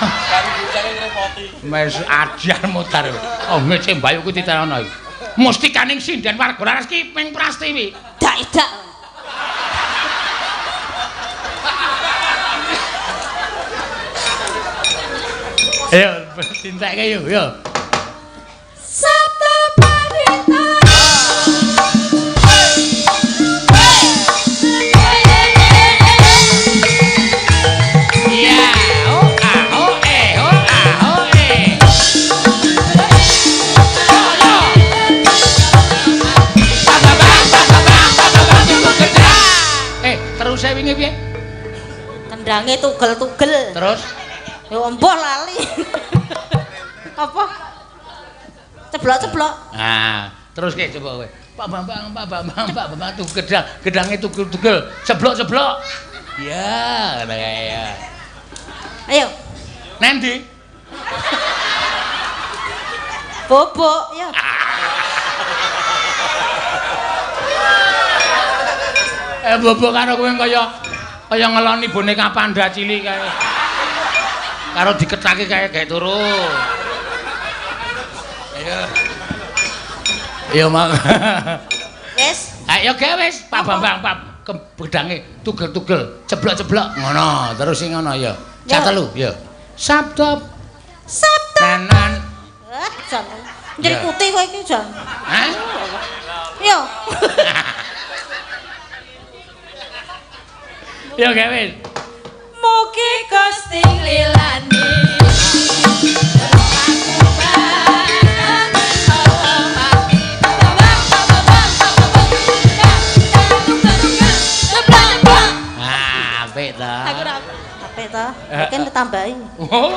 A: Baru bujane ngrepoti. Mes ajar mutar. Oh, mece Mbak Yu kuwi diterono iki. Mustikaning sinden warga laras ki ping Prastiwi.
C: Dak-dak.
A: Ayo, tintekke yo, yo.
B: Sabda Parita.
A: Terus saya wingi piye?
C: Tendange tugel-tugel.
A: Terus
C: Ya mbah lali. Apa? Ceblok-ceblok.
A: nah, terus kayak coba kowe. Pak Bambang tuh gedange tugel-tugel, ceblok-ceblok. Ya, ngono kae ya.
C: Ayo.
A: Nendi?
C: Bobok ya.
A: Bobok karo kowe kaya ngeloni boneka panda cilik kae. Karo diketake kae gawe turu. Ayo. Ayo mang.
C: Wis.
A: Ayo gawe wis, Pak Bambang, Pak gedange tugel-tugel, ceblok-ceblok ngono. Terus sing ngono ya. Cak telu ya. Sabda. Nanan.
C: Jan. Njel putih kowe iki, Jan.
A: Hah?
C: Yo.
A: Yo gawe.
B: Mugi Gusti lilani.
A: Apik ta.
B: Aku ora
C: Apik to? Mungkin ditambahi.
A: Oh,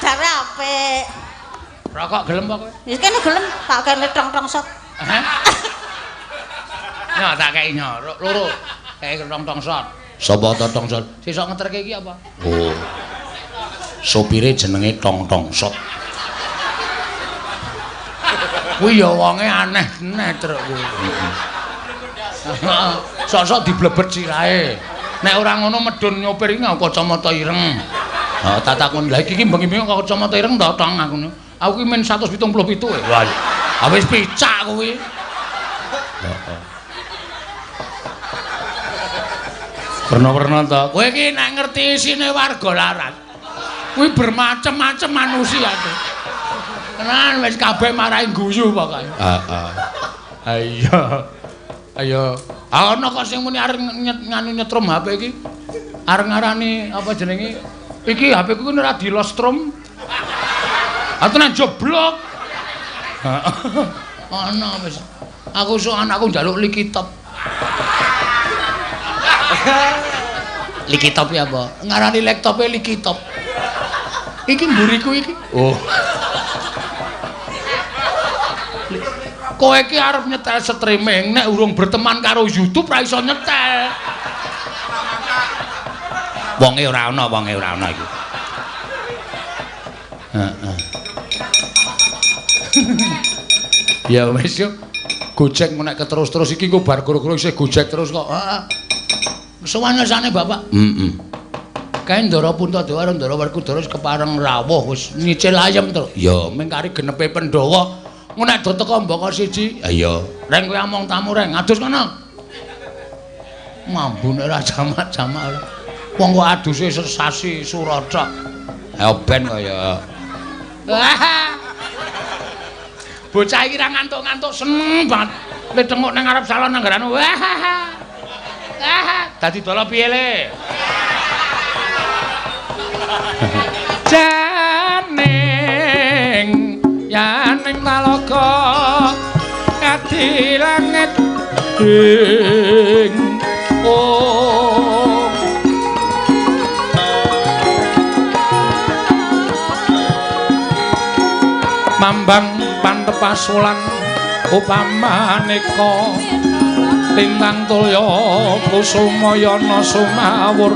C: Jare apik.
A: rokok gelem apa kowe?
C: Wis kene gelem tak kene tong-tong sok.
A: Hah? Nyo tak kei nyo, loro. Kei tong-tong shot. Sapa tong shot? Sesuk ngeterke iki apa? Oh. Sopire jenenge tong-tong shot. Kuwi ya wonge aneh-aneh truk kuwi. Sok-sok diblebet sirahe. Nek ora ngono medun nyopir iki nggo kacamata ireng. Ha tak takon lha iki bengi-bengi kok kacamata ireng to tong aku. Aku ki men 177 e. Wah. Ha wis picak kuwi. Heeh. Pernah-pernah to. Kowe iki nek ngerti isine warga larat. Kuwi bermacam-macam manusia tuh. Tenan wis kabeh marahi guyu pokoke. Heeh. Ayo. Ayo. Ana kok sing muni arep nganu nyetrum HP iki. Arep ngarani apa jenenge? Iki HP ku ora dilostrum. Atenan jeblok. Ana wis. Aku sok anakku njaluk likitop. Likitop ya apa? Ngarani laptope likitop. Iki mburiku iki. Oh. Kowe iki arep nyetel streaming nek urung berteman karo YouTube ra iso nyetel. Wonge ora ana iki. Heeh. Ya wis yo. Gojek nek terus-terus iki kok bar karo-karo isih gojek terus kok. Heeh. Sawane Bapak. Kae Ndara Puntadewa karo Ndara Werkudara kepareng rawuh wis nyicil ayem to. Ya ming kari genepe Pandhawa. Ngono nek do teko mbaka siji. Ha iya. Reng kowe among tamu reng, adus kono. Mambune ra jamak-jamak. Wong kok aduse sesasi Suraca. Ha ben kaya. Bocah iki ra ngantuk-ngantuk seneng banget. Letenguk nang ngarep salon nanggaran. Dadi dolo piye le? Janing yaning talaga kadi langit ding mambang pantepasulan upamaneka lintang tulya kusumayana sumawur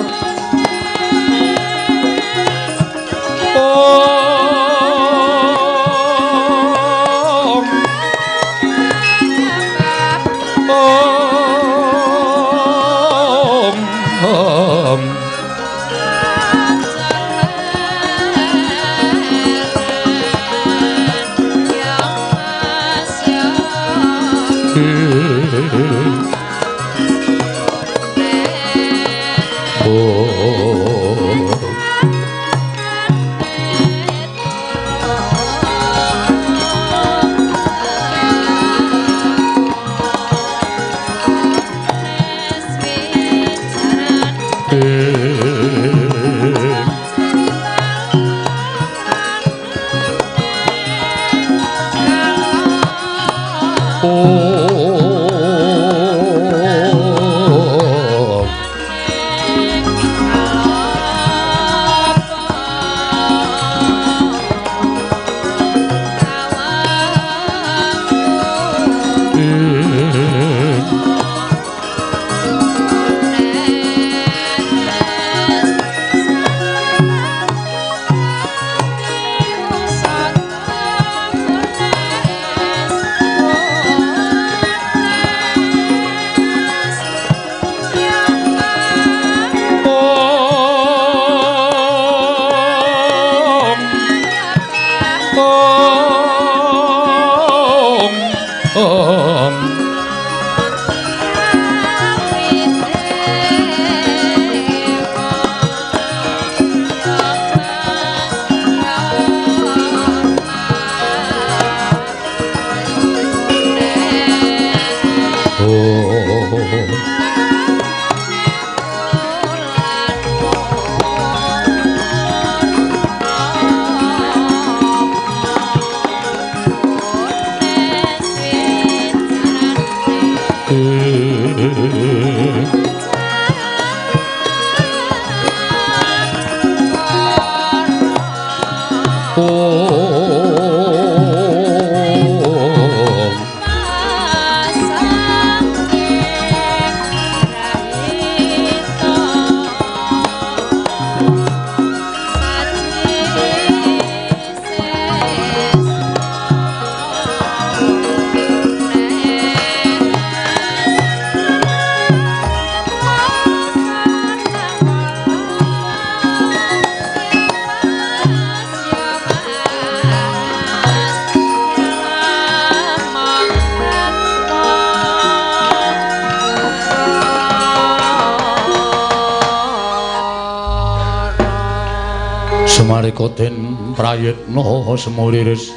A: Marikoten prayitna semuriris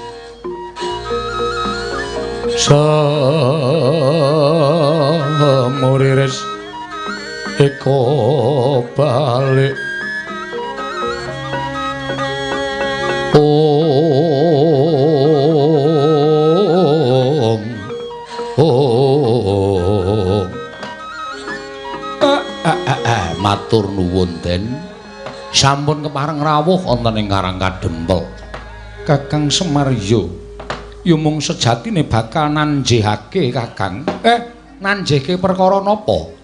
A: semuriris eko balik matur nuwun den sampun kepareng rawuh wonten ing Karang Kadempel Kakang Semaryo ya mung sejatine bakal nanjihake Kakang. Nanjihke perkara napa?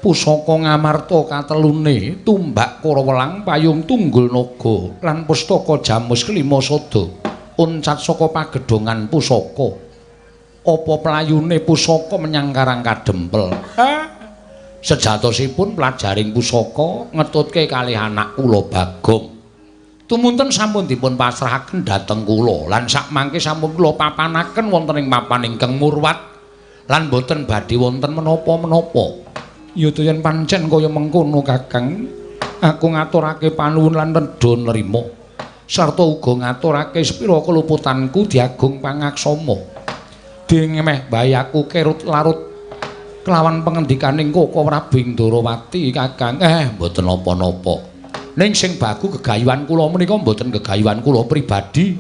A: Pusaka Ngamarta katelune tumbak Kurawelang payung tunggul naga lan pustaka Jamus kelima sada uncat saka pagedhongan pusaka. Apa playune pusaka menyang Karang Kadempel? Sejatosipun pelajaring pusaka ngetutke kalih anak kula Bagong. Tumunten sampun dipun pasrahaken dhateng kula lan sakmangke sampun kula papanaken wonten ing papan ingkang murwat lan boten badhe wonten menapa-menapa. Ya to yen pancen kaya mengkono Kakang, aku ngaturake panuwun lan nedha nrima sarta uga ngaturake sepira keluputanku diagung pangaksama. Dingemeh bayaku kerut larut kelawan pengendikaning Koko Prabu Ndarawati Kakang. Mboten napa-napa. Ning sing bagu gegayuhan kula menika mboten gegayuhan kula pribadi.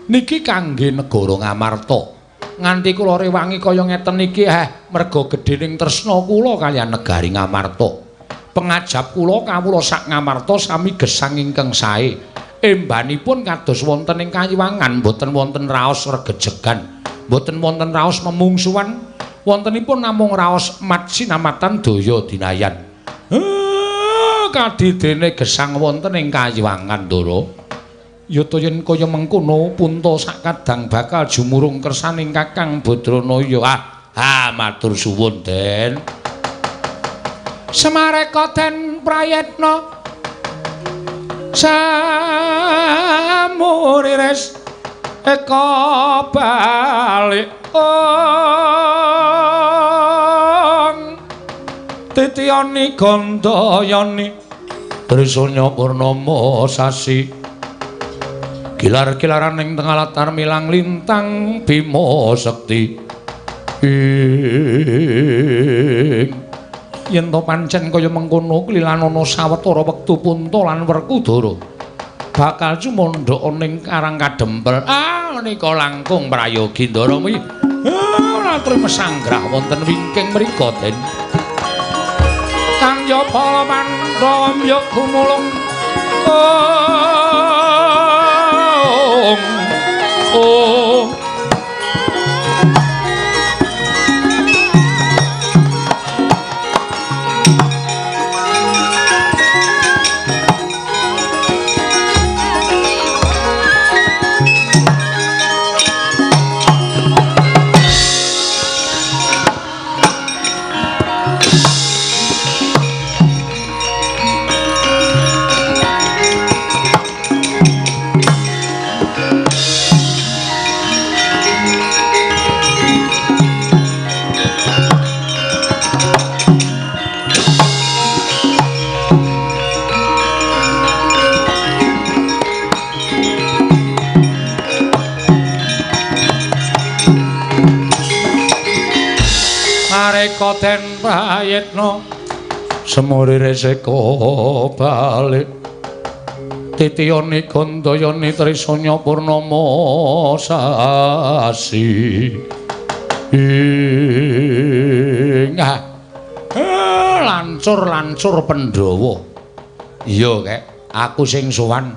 A: Niki kangge negara Ngamarta. Nganti kula rewangi kaya ngeten iki merga gedhening tresna kula kaliyan negari Ngamarta. Pengajap kula kawula sak Ngamarta sami gesang ingkang sae. Embanipun kados wonten ing Kayiwangan boten wonten raos regejegan, boten wonten raos memungsuhan, wontenipun namung raos mat sinamatan daya dinayan. Kadidene gesang wonten ing Kayiwangan Ndara. Ya to yen kaya mengkono punta sakadang bakal jumurung kersaning Kakang Badranaya. Matur suwun Den. Semareka Den Prayetna samurires eka balik titiyani gandayani trisanya purnama sasi gilar-gilaran ing tengah latar milang lintang Bima Sekti. Yen to pancen kaya mengkono klilanana sawetara wektu Punta lan Werkudara bakal cumandha ning Karang Kadempel. Menika langkung prayogi Ndara mi. Matur mesanggrah wonten wingking mriku Den. Kang Japa Mandra gumulung Mareka Den Prayetna semurire seka balik titiyane gandayane trisanya purnama sasi. Lancur Pandhawa. Iya kek, aku sing sowan.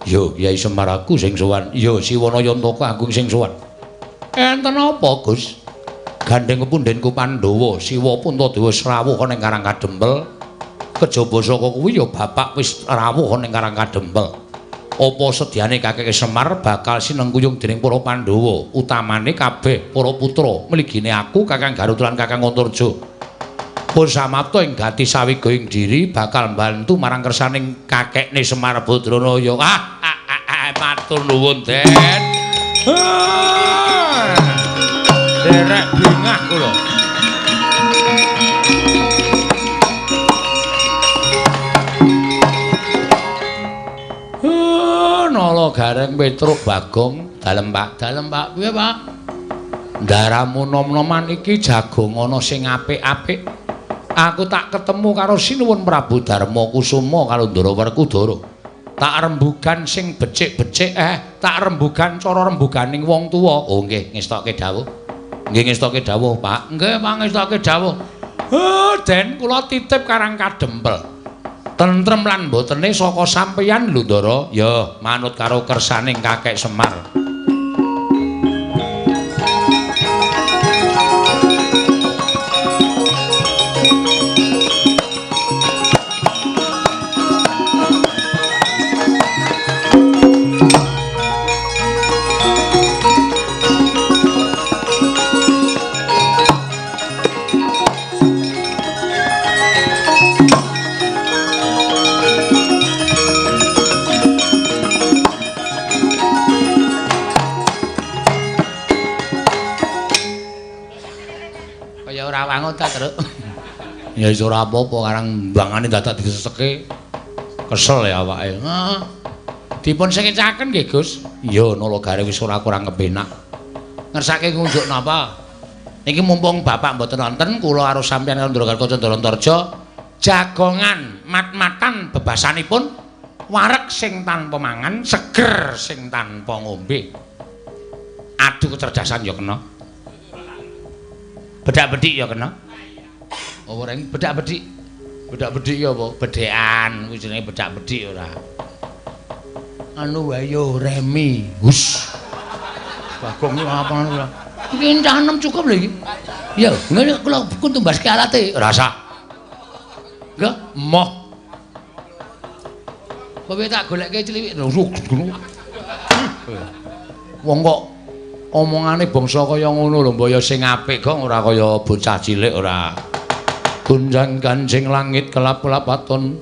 A: Ya Kyai Semar aku sing sowan. Ya Siwana Yantaka Agung sing sowan. Enten apa, Gus? Gandeng kepundhenku Pandhawa, Siwa Puntadewa rawuh ning Karang Kadempel. Kejaba saka kuwi ya bapak wis rawuh ning Karang Kadempel. Apa sedyane Kakek Semar bakal sinengkuyung dening para Pandhawa, utamane kabeh para putra, mligine aku Kakang Garut lan Kakang Antarja. Pun samapta ing gati sawiga ing diri bakal mbantu marang kersaning kakekne Semar Badranaya. Matur nuwun, Den. Derek bingah kula. Nala gareng Petruk Bagong, dalem Pak, piye Pak? Ndaramu nom-noman iki jagung ana sing apik-apik. Aku tak ketemu karo Sinuwun Prabu Darma Kusuma karo Ndara Werkudara. Tak rembugan sing becik-becik, tak rembugan cara rembuganing wong tuwa. Oh nggih, ngestokke dawuh. Nggih ngestokke dawuh, Pak. Nggih, Pak ngestokke dawuh. Den, kula titip Karang Kadempel. Tentrem lan mbotene saka sampeyan lho, Ndara. Ya, manut karo kersaning Kakek Semar. ta, Truk. Ya wis ora apa-apa karang mbangane dadak diseseke. Kesel ya awake. Heeh. Dipun sekecaken nggih, Gus. Iya, nulogare wis ora kurang kepenak. Ngersake ngunjuk napa? Niki mumpung Bapak mboten wonten, kula karo sampeyan karo Ndaragarka Candraantarja jagongan mat-matan bebasanipun wareg sing tanpa mangan, seger sing tanpa ngombe. Adu kecerdasan ya kena. Bedak-bedik ya kena. Oh, ora bedak-bedik. Bedak-bedik ya apa? Bedekan, kuwi jenenge bedak-bedik ora. Anu wae yo remi. Hus. Bagong iki apa ora? Iki cah enem cukup lho iki. Ya, ngene kula kuntumbaske alate. Rasa. Enggak, moh. Kowe tak goleke ciliwik. Wong kok omongane bangsa kaya ngono lho, mbaya sing apik kok ora kaya bocah cilik ora. Gunjang kancing langit kelap-kelap aton.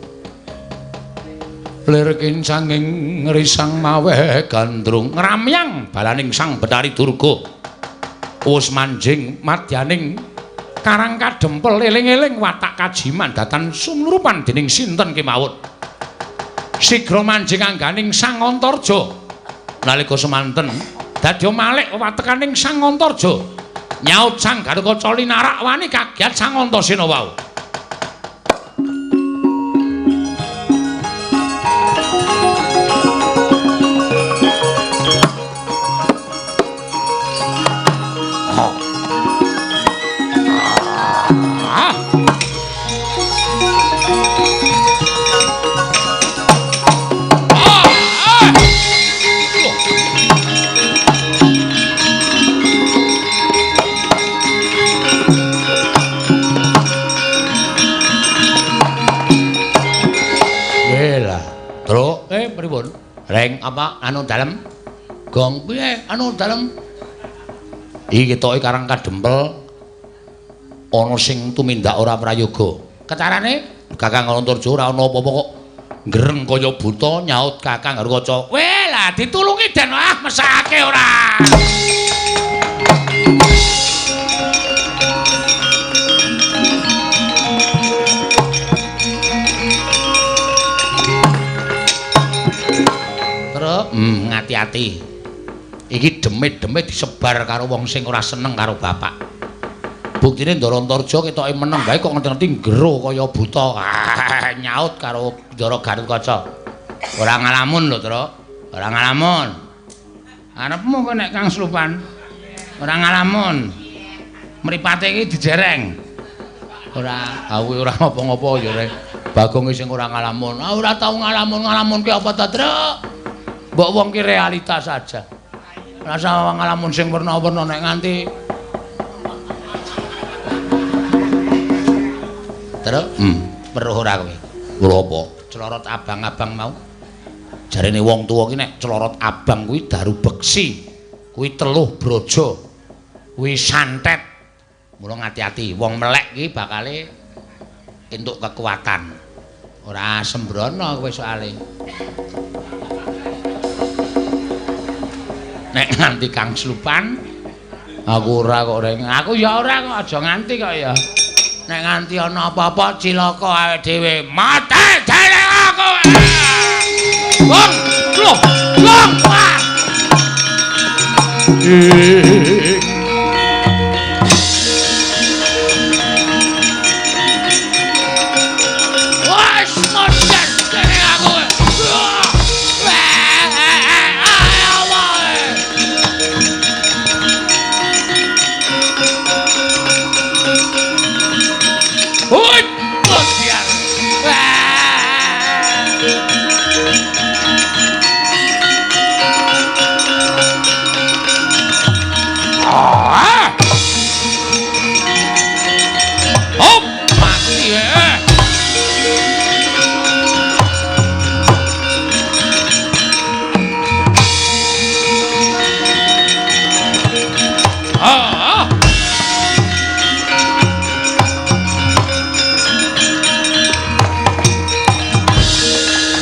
A: Lir kincanging ngrisang maweh gandrung ngramyang balaning sang Betari Durga. Wus manjing madyaning karang kadempel eling-eling watak kajiman datan sumlurupan dening sinten kemawon. Sigra manjing angganing Sang Antarja. Nalika semanten dadya malih watekaning Sang Antarja. Nyaut Sang Garukaca linarak wani kagiat Sang Antasena wau. Pripun? Reng apa anu dalem? Gong piye anu dalem? Iki ketoke karang kadempel ana sing tumindak ora prayoga. Kecarane Kakang Antarja ora ana apa-apa kok ngreng kaya buta nyaut Kakang Garukaca. Weh lah ditulungi den mesake ora. Ngati-ati. Iki demit-demit disebar karo wong sing ora seneng karo bapak. Buktine Ndarantarja ketoke meneng bae kok ngerti-ngerti ngero kaya buta. Nyaut karo Ndara Garukaca. Ora ngalamun lho, Tru. Ora ngalamun. Arepmu kok nek Kang Slupan. Ora ngalamun. Mripate iki dijereng. Ora, kuwi ora apa-apa ya, Rek. Bagong sing ora ngalamun. Ora tau ngalamun ki apa ta, Tru? Mbok wong ki realitas saja. Rasa ngalamun sing werna-werna nek nganti terus weruh ora kowe. Lho apa? Celorot abang-abang mau. Jarene wong tuwa ki nek celorot abang kuwi daru beksi. Kuwi teluh brojo. Kuwi santet. Mula ngati-ati, wong melek ki bakale entuk kekuatan. Ora sembrono kowe soalé. Nek nganti Kang Slupan aku ora kok reng. Aku ya ora kok aja nganti kok ya. Nek nganti ana apa-apa cilaka awake dhewe mate dene aku. Wong, lho, wong. Wes mate dene aku.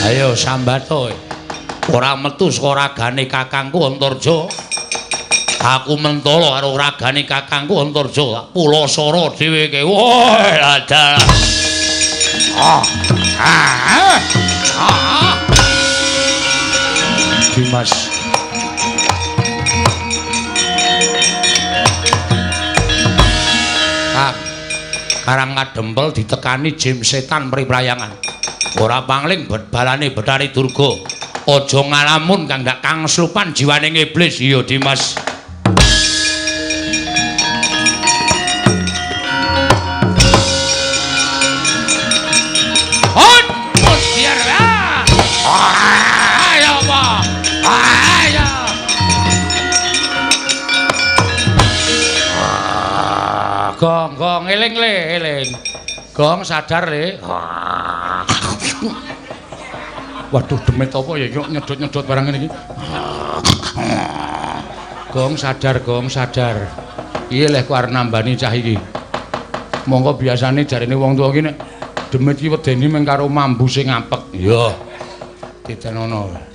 A: Ayo sambat kowe. Ora metu saka ragane Kakangku Antarja. Aku mentolo karo ragane kakangku Antarja. Pulasara dheweke. Woi, ada. Dimas. Karang Kadempel ditekani jim setan priprayangan. Ora pangling balane Betari Durga. Aja ngalamun kang ndak kang slupan jiwane iblis. Iya Dimas. Gong eling le eling. Gong sadar le. Waduh demit apa ya nyedot-nyedot barang ngene iki. Gong sadar. Iya leh ku arep nambani cah iki. Monggo biasane jarene wong tuwa iki nek demit iki wedeni mung karo mambu sing apek. Iya. Ditenono.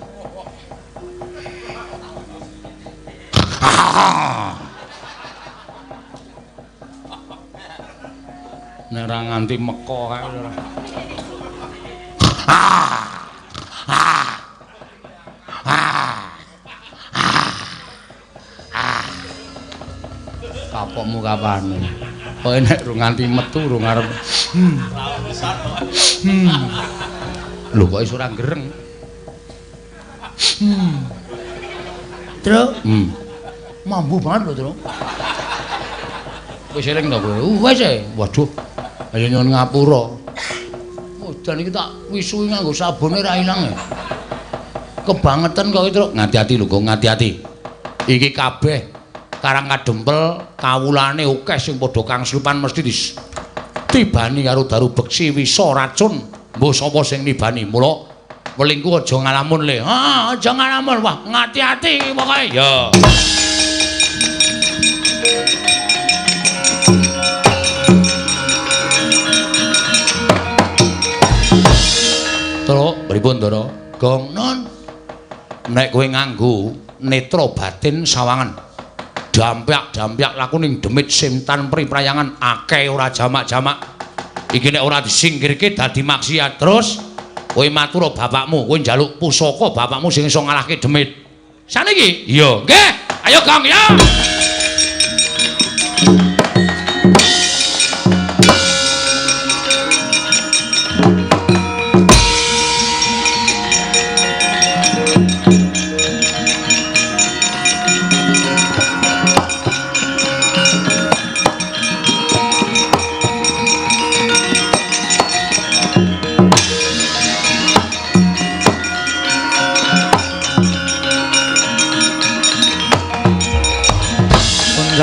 A: Nek ora nganti meko kae ora. Kapokmu kapan? Kowe nek ora nganti metu ora ngarep. Lho kok iso ora gereng? Truk. Mambu banget lho, Truk. Wis eling to kowe? Wis e. Waduh. Ayo nyuwun ngapura. Udan iki tak wisui nganggo sabune ra ilang e. Kebangetan kok Truk. Ngati-ati lho, Gong, ngati-ati. Iki kabeh Karang Kadempel kawulane akeh sing padha kangslupan mesti tibani karo daru beksi wisa racun. Mbok sapa sing nibani? Mula welingku aja ngalamun le. Aja ngalamun. Wah, ngati-ati pokoke. Ya. Truk, pripun, Ndara? Gong, non. Nek kowe nganggo netra batin sawangan. Dampyak laku ning demit simtan priprayangan akeh ora jamak-jamak. Iki nek ora disingkirke dadi maksiat. Terus kowe matur bapakmu, kowe njaluk pusaka bapakmu sing iso ngalahke demit. Saniki? Iya, nggih. Ayo, Gong, ya.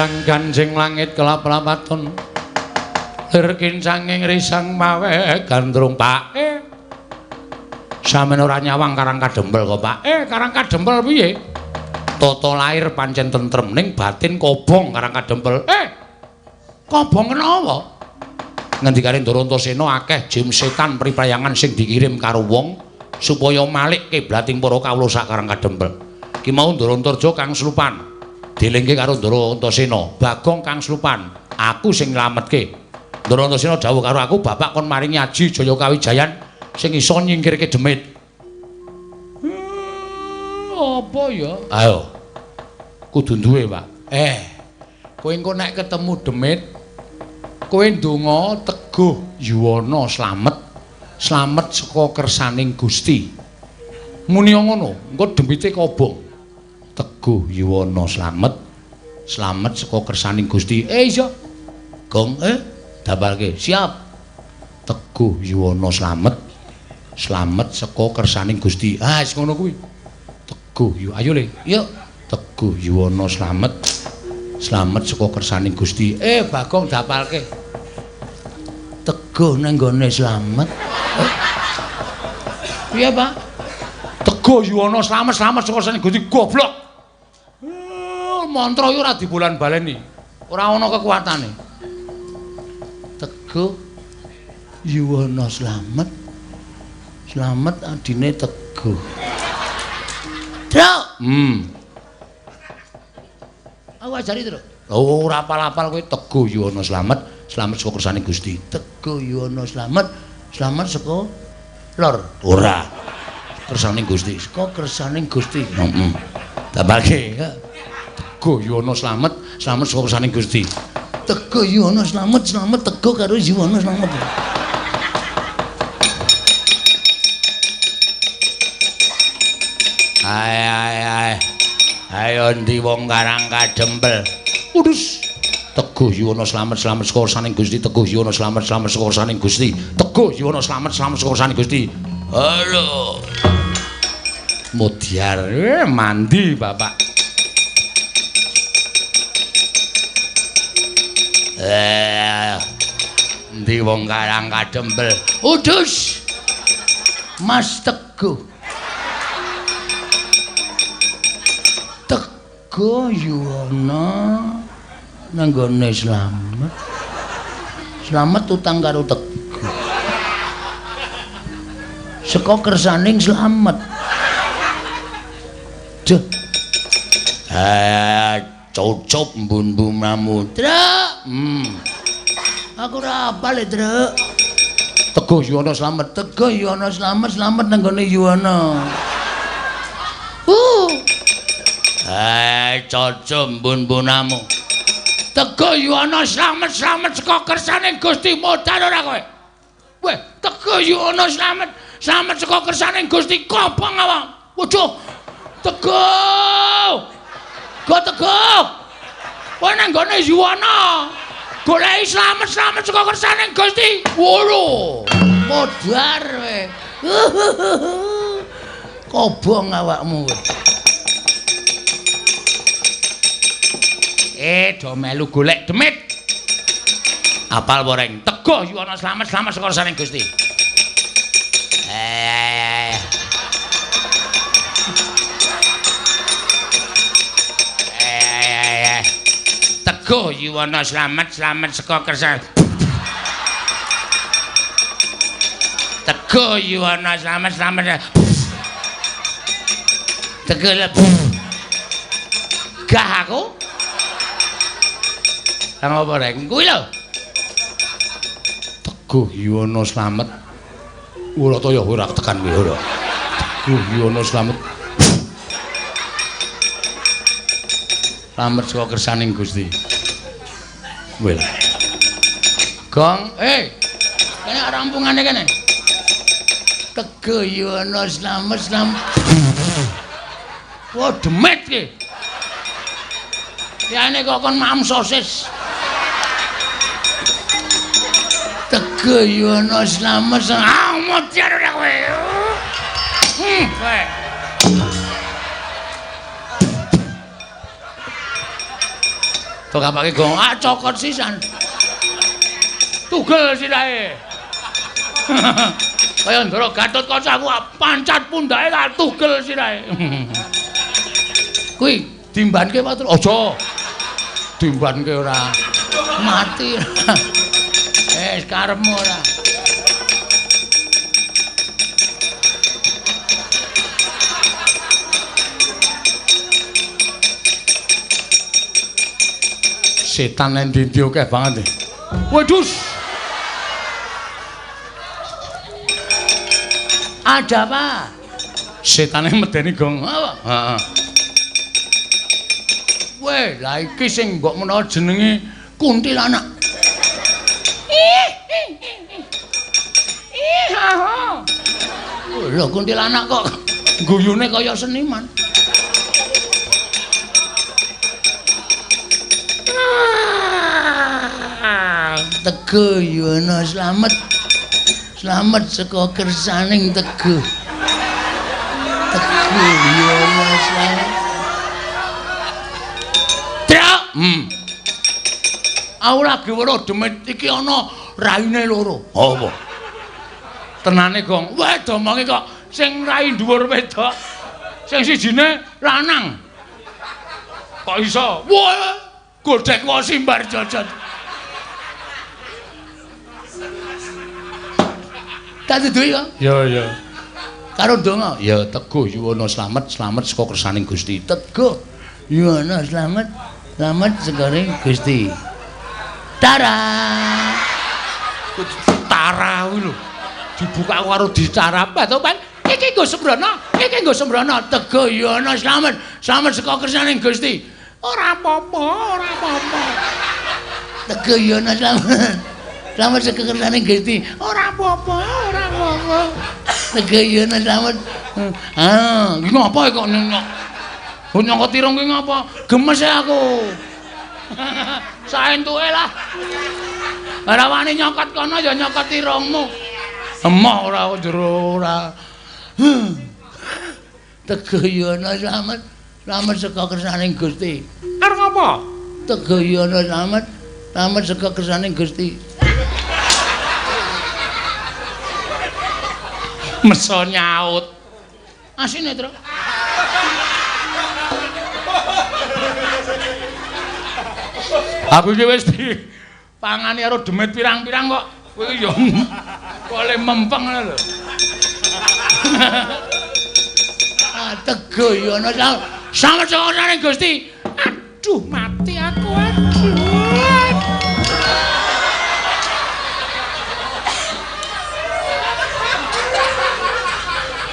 A: Sang Kanjeng langit kelap-lapaton lir kincanging risang mawe gandrung Pak. Sampeyan ora nyawang Karang Kadempel kok, Pak. Karang Kadempel piye? Tata lair pancen tentrem ning batin kobong Karang Kadempel. Kobong kenapa? Ngendikane Ndara Antasena akeh jim setan priprayangan sing dikirim karo wong supaya malik kiblating para kawula sak Karang Kadempel. Ki mau Ndara Antarja kang slupan. Dilingke karo Ndara Antasena, Bagong kang slupan, aku sing nylametke. Ndara Antasena dawuh karo aku, bapak kon maringi aji Jaya Kawijayan sing iso nyingkirke demit. Apa ya? Ayo. Kudu duwe, Pak. Kowe engko nek ketemu demit, kowe ndonga Teguh Yuwana slamet saka kersaning Gusti. Muni ngono, engko demite kobong. Teguh Yuwana slamet saka kersaning Gusti. Iya. Gong, dapalke. Siap. Teguh Yuwana slamet saka kersaning Gusti. Wis ngono kuwi. Teguh ayo le. Yuk. Teguh Yuwana slamet saka kersaning Gusti. Bagong dapalke. Teguh nang gone slamet. Piye, Pak? Teguh Yuwana slamet saka kersaning Gusti. Goblok. Mantra iki ora dibulan baleni. Ora ana kekuatane. Teguh Yuwana slamet adine Teguh. Truk. Aku ajari terus. Oh, ora apal-apal kowe Teguh Yuwana Slamet, slamet saka kersaning Gusti. Teguh Yuwana Slamet, slamet saka lor. Ora. Kersaning Gusti, saka kersaning Gusti. Heeh. Tambahke. Teguh Yuwana Slamet, slamet saka kersaning Gusti. Teguh Yuwana Slamet, slamet Teguh karo Yuwana Slamet. Hai. Ayo ndi wong Karang Kadempel. Udus. Teguh Yuwana Slamet saka kersaning Gusti. Teguh Yuwana Slamet saka kersaning Gusti. Teguh Yuwana Slamet saka kersaning Gusti. Halo. Mudyar mandi Bapak. Ndi wong Karang Kadempel. Udus. Mas Teguh. Teguh Yuwana nanggone Slamet. Slamet utang karo Teguh. Saka kersaning Slamet. Duh. Cucup mbun-mbun Mamudra. Aku ora apal, Truk. Teguh Yuwana Slamet, Teguh Yuwana Slamet, slamet nanggone Yuwana. Cucup mbun-mbunamu. Teguh Yuwana slamet saka kersaning Gusti modal ora kowe. Weh, Teguh Yuwana slamet saka kersaning Gusti kobong awak. Waduh. Teguh. Go Teguh. Kowe nang gone Yuwana. Goleki slamet saka kersaning Gusti. Wolo. Modar kowe. Kobong awakmu kowe. Do melu golek demit. Apal boreng. Teguh Yuwana slamet saka kersaning Gusti. Teguh Yuwana slamet saka kersaning. Teguh Yuwana slamet. Teguh gah aku. Lang apa rek? Kuwi lho. Teguh Yuwana slamet. Ora to ya ora tekan kowe ora. Teguh Yuwana slamet. Slamet saka kersaning Gusti. Wel. Gong, kene rampungane kene. Teguh Yuwana slamet. Wah, demit ki. Yane kok kon mam sosis. Teguh Yuwana slamet mudyar ora kowe. Kowe. Tok apake gong cokot sisan. Tugel sirahe. Kaya Ndara Gatotkaca aku pancat pundake karo tugel sirahe. Kuwi dimbanke wae aja. Dimbanke ora mati. Karepmu ora. Setan nang ndi akeh banget. Waduh. Ada apa? Setane medeni gong. Heeh. Weh, lah iki sing mbok menawa jenenge kuntilanak. Lho kuntilanak kok guyune kaya seniman. Teguh Yuwana slamet saka kersaning Teguh. Teguh Yuwana slamet. Trak. Aku lagi weruh demit iki ana raine loro. Apa? Tenane gong. Wah, domonge kok sing rai dhuwur wedok. Sing sijine lanang. Kok iso? Wah, godhek wae simbar jojot. Tak duwe ya? Ya. Karo ndonga, ya Teguh Yuwana slamet saka kersaning Gusti. Teguh Yuwana slamet Slamet sekone Gusti. Tara. Tara kuwi lho. Dibuka karo dicarap to, Pan. Iki nggo Sembrono, iki nggo Sembrono. Tegoyono slamet, slamet saka kersaning Gusti. Ora apa-apa, ora apa-apa. Tegoyono slamet. Slamet saka kersaning Gusti. Ora apa-apa, ora apa-apa. Tegoyono slamet. Ah, iki ngapa kok nyok? Nyokot irung ki ngapa? Gemes aku. Saentuke lah. Ora wani nyokot kono ya nyokot irungmu. Emoh ora jero ora. Tegoyono slamet, slamet saka kersaning Gusti. Arep ngapa? Tegoyono slamet, slamet saka kersaning Gusti. Meso nyaut. Asine, Tru. Aku iki wis dipangani karo demit pirang-pirang kok. Kowe iki yo kole mempeng ngono lho. Ah tegoyono sama sakjane Gusti. Aduh mati aku aduh.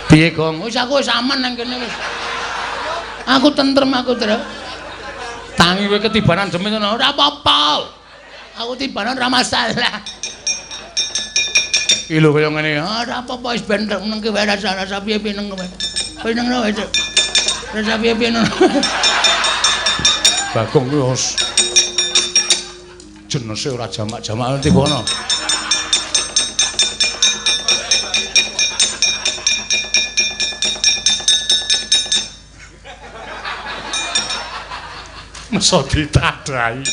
A: Piye Gong? Wis aku wis aman nang kene wis. Aku tentrem aku, Tru. Tangi kowe ketibanan demit ngono ora apa-apa. Aku tibanan ora masalah. Iki lho kaya ngene, ora apa-apa wis ben nang kowe rasa piye-piye nang kowe. Kowe nang wis. Rasa piye-piye nang. Bagong kuwi wis jenese ora jamak-jamak tibono. Meso ditadai.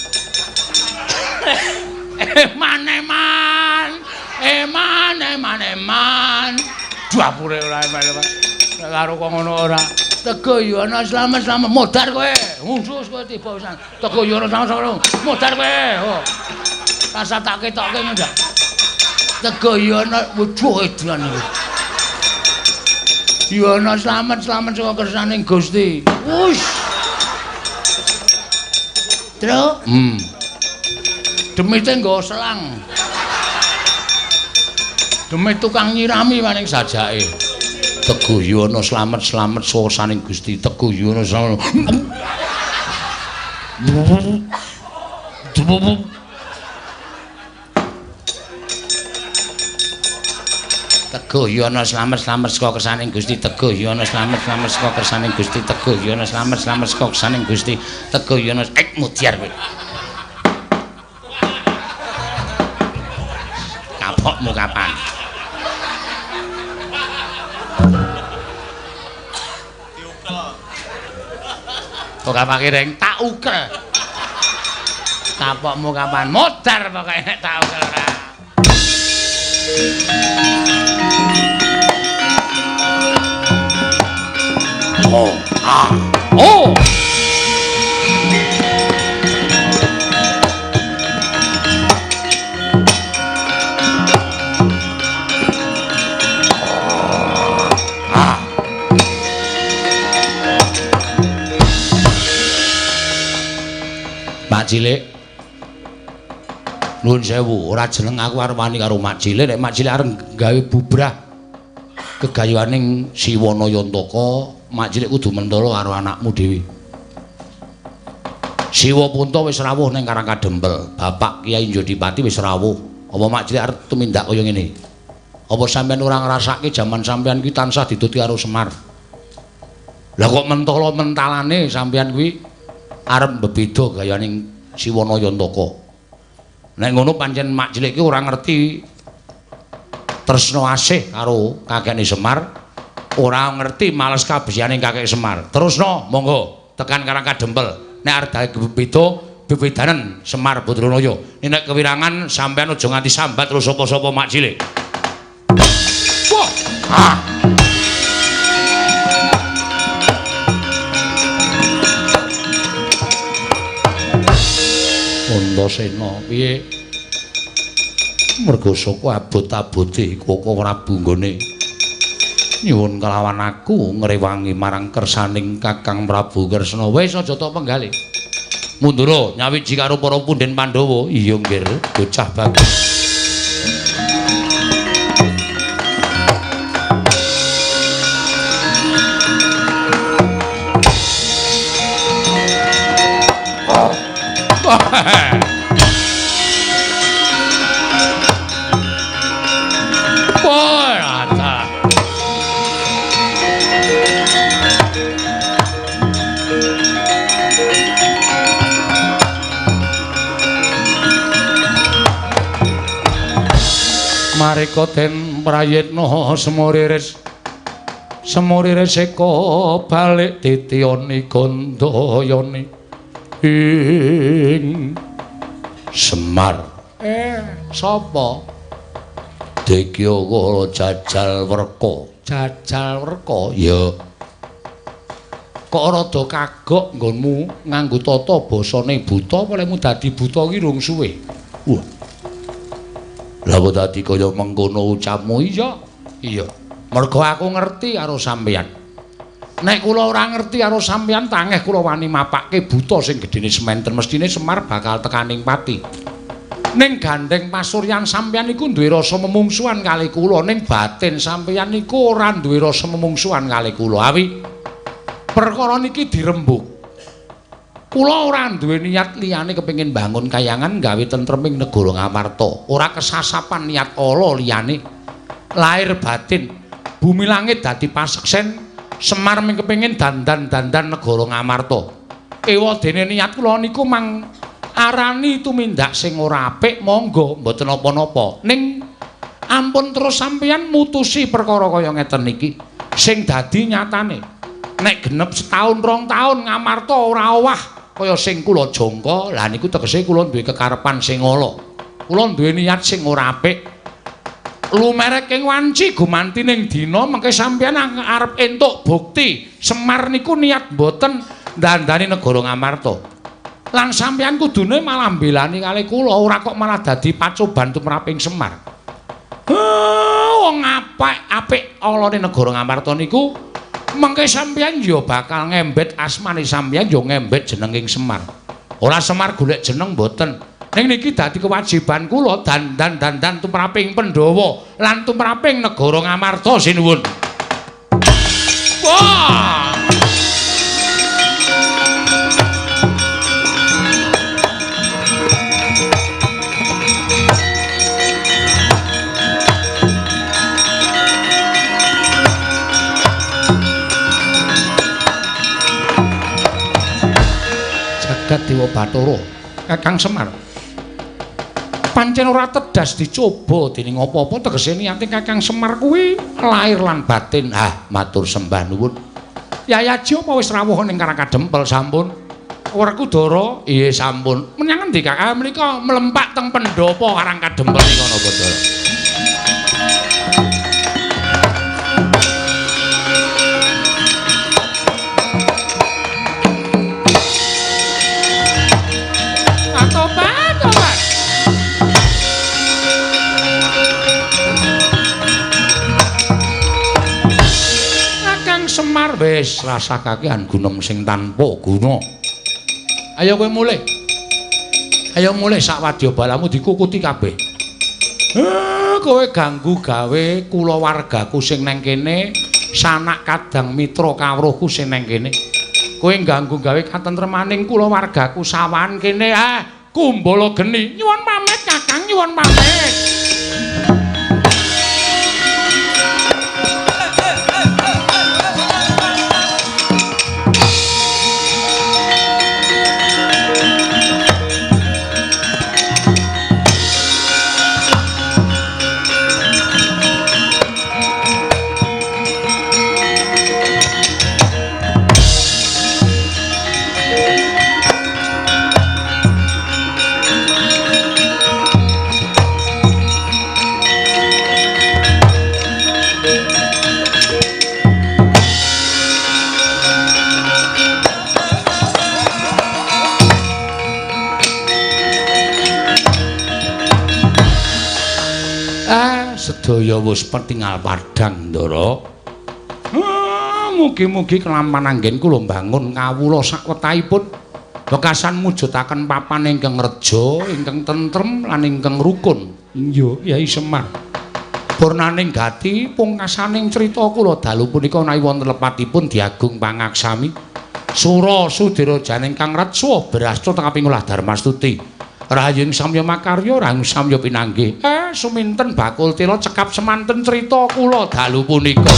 A: Eman. Dapure ora eman. Karo kok ngono ora. Tegoyono slamet modar kowe. Musus kowe tiba pisan. Tegoyono slamet modar kowe. Oh. Rasa tak ketokke ndak. Tegoyono wujuh edan iki. Yono slamet saka kersaning Gusti. Wus. Tru? Demite nggo selang. Demit tukang nyirami maning sajake. Tegoyono slamet sawasaning Gusti. Tegoyono slamet. Tegoyono slamet saka kersaning Gusti. Tegoyono slamet saka kersaning Gusti. Tegoyono slamet saka kersaning Gusti. Tegoyono mudyar kowe. Kapokmu kapan? Kok kapake reng tak ukel. Kapokmu kapan? Modar pokoke nek tak ukel ora. Oh. Mak Cilik. Nuwun sewu, ora jeneng aku arep wani karo Mak Cilik, nek Mak Cilik arep gawe bubrah kegayuaning Siwana Yantaka, Mak Cilik kudu mentala karo anakmu dhewe. Siwa Punta wis rawuh ning Karang Kadempel, Bapak Kyai Jodipati wis rawuh. Apa Mak Cilik arep tumindak kaya ngene? Apa sampean ora ngrasake jaman sampean kuwi tansah dituti karo Semar? Lah kok mentala mentalane sampean kuwi arep bebeda gayaning Siwana Yantaka. Nek ngono pancen Mak Cilik ki ora ngerti tresna asih karo kakekne Semar, ora ngerti males kabehane kakek Semar. Terusno monggo tekan Karang Kadempel. Nek arep gawe bebeda bebedanen Semar Badranaya. Nek kewirangan sampean aja nganti sambat terus sapa-sapa Mak Cilik. Wah. Ah. Antasena piye? Merga saka abot-abote Koko Prabu nggone nyuwun kelawan aku ngrewangi marang kersaning Kakang Prabu Kresna. Wis aja tok penggalih. Mundura nyawiji karo para punden Pandhawa. Iya nggih, bocah bagus. Marika den prayitna semuriris eka balik titiyani gandayane ing Semar. Sapa? Dekyawara Jajal Werka. Jajal Werka ya. Kok rada kagok nggonmu nganggo tata basane buta apa lemu dadi buta ki rung suwe. Wah. Lah kok dadi kaya mengkono ucapmu iya? Iya. Mergo aku ngerti karo sampeyan. Nek kula ora ngerti karo sampeyan tangeh kula wani mapake buta sing gedene sementen mestine Semar bakal tekaning pati. Ning gandeng pasuryan sampeyan iku duwe rasa memungsuhan kali kula, ning batin sampeyan iku ora duwe rasa memungsuhan kali kula. Awi perkara niki dirembug. Kula ora duwe niat liyane kepengin bangun kayangan gawe tentreming negara Ngamarta. Ora kesasapan niat ala liyane. Lahir batin bumi langit dadi paseksen Semar mung kepengin dandan-dandan negara Ngamarta. Ewadene niat kula niku mang arani tumindak sing ora apik monggo mboten apa-napa. Ning ampun terus sampeyan mutusi perkara kaya ngeten iki sing dadi nyatane. Nek genep setahun 2 tahun Ngamarta ora owah kaya sing kula jangka, lah niku tegese kula duwe kekarepan sing ala. Kula duwe niat sing ora apik. Lumerek ing wanci gumanti ning dina mengke sampeyan arep entuk bukti Semar niku niat mboten ndandani negara Ngamarta. Lan sampeyan kudune malah mbelani kali kula ora kok malah dadi pacoban tumraping Semar. Wong apik alane negara Ngamarta niku mengke sampeyan ya bakal ngembet asmane sampeyan ya ngembet jenenging Semar. Ora Semar golek jeneng mboten. Ning niki dadi kewajiban kula dandan tumraping Pandhawa lan tumraping negara Ngamarta sinuwun. Wah! Jagat Dewa Bathara, Kakang Semar. Pancen ora tedas dicoba dening apa-apa tegese niate Kakang Semar kuwi lahir lan batin. Matur sembah nuwun. Yayaji apa wis rawuh ning Karangkadempel sampun? Werkudara, iya sampun. Menyang endi Kakang menika mlempak teng pendopo Karangkadempel nika napa Dara? Semar wis rasakakean gunem sing tanpa guna. Ayo kowe mulih. Ayo mulih sak wadyabalamu dikukuti kabeh. Kowe ganggu gawe kulawargaku sing nang kene, sanak kadang mitra kawruhku sing nang kene. Kowe ganggu gawe katentremaning kulawargaku sawan kene. Kumbala geni. Nyuwun pamit Kakang, nyuwun pamit. Sedaya wis petingal padhang Ndara. Mugi-mugi kelaman anggen kula bangun kawula sakwetahipun Wekasan mujudaken papan ingkang reja, ingkang tentrem lan ingkang rukun. Iya, Kyai Semar. Purnaning gati pungkasaning crita kula dalu punika menawi wonten lepatipun diagung pangaksami. Sura Sudira janing kang ratsuwa berasta teng kaping 8 Darmastuti. Rahayung samya makarya, rahayung samya pinanggih. Suminten bakul tela cekap semanten crita kula dalu punika.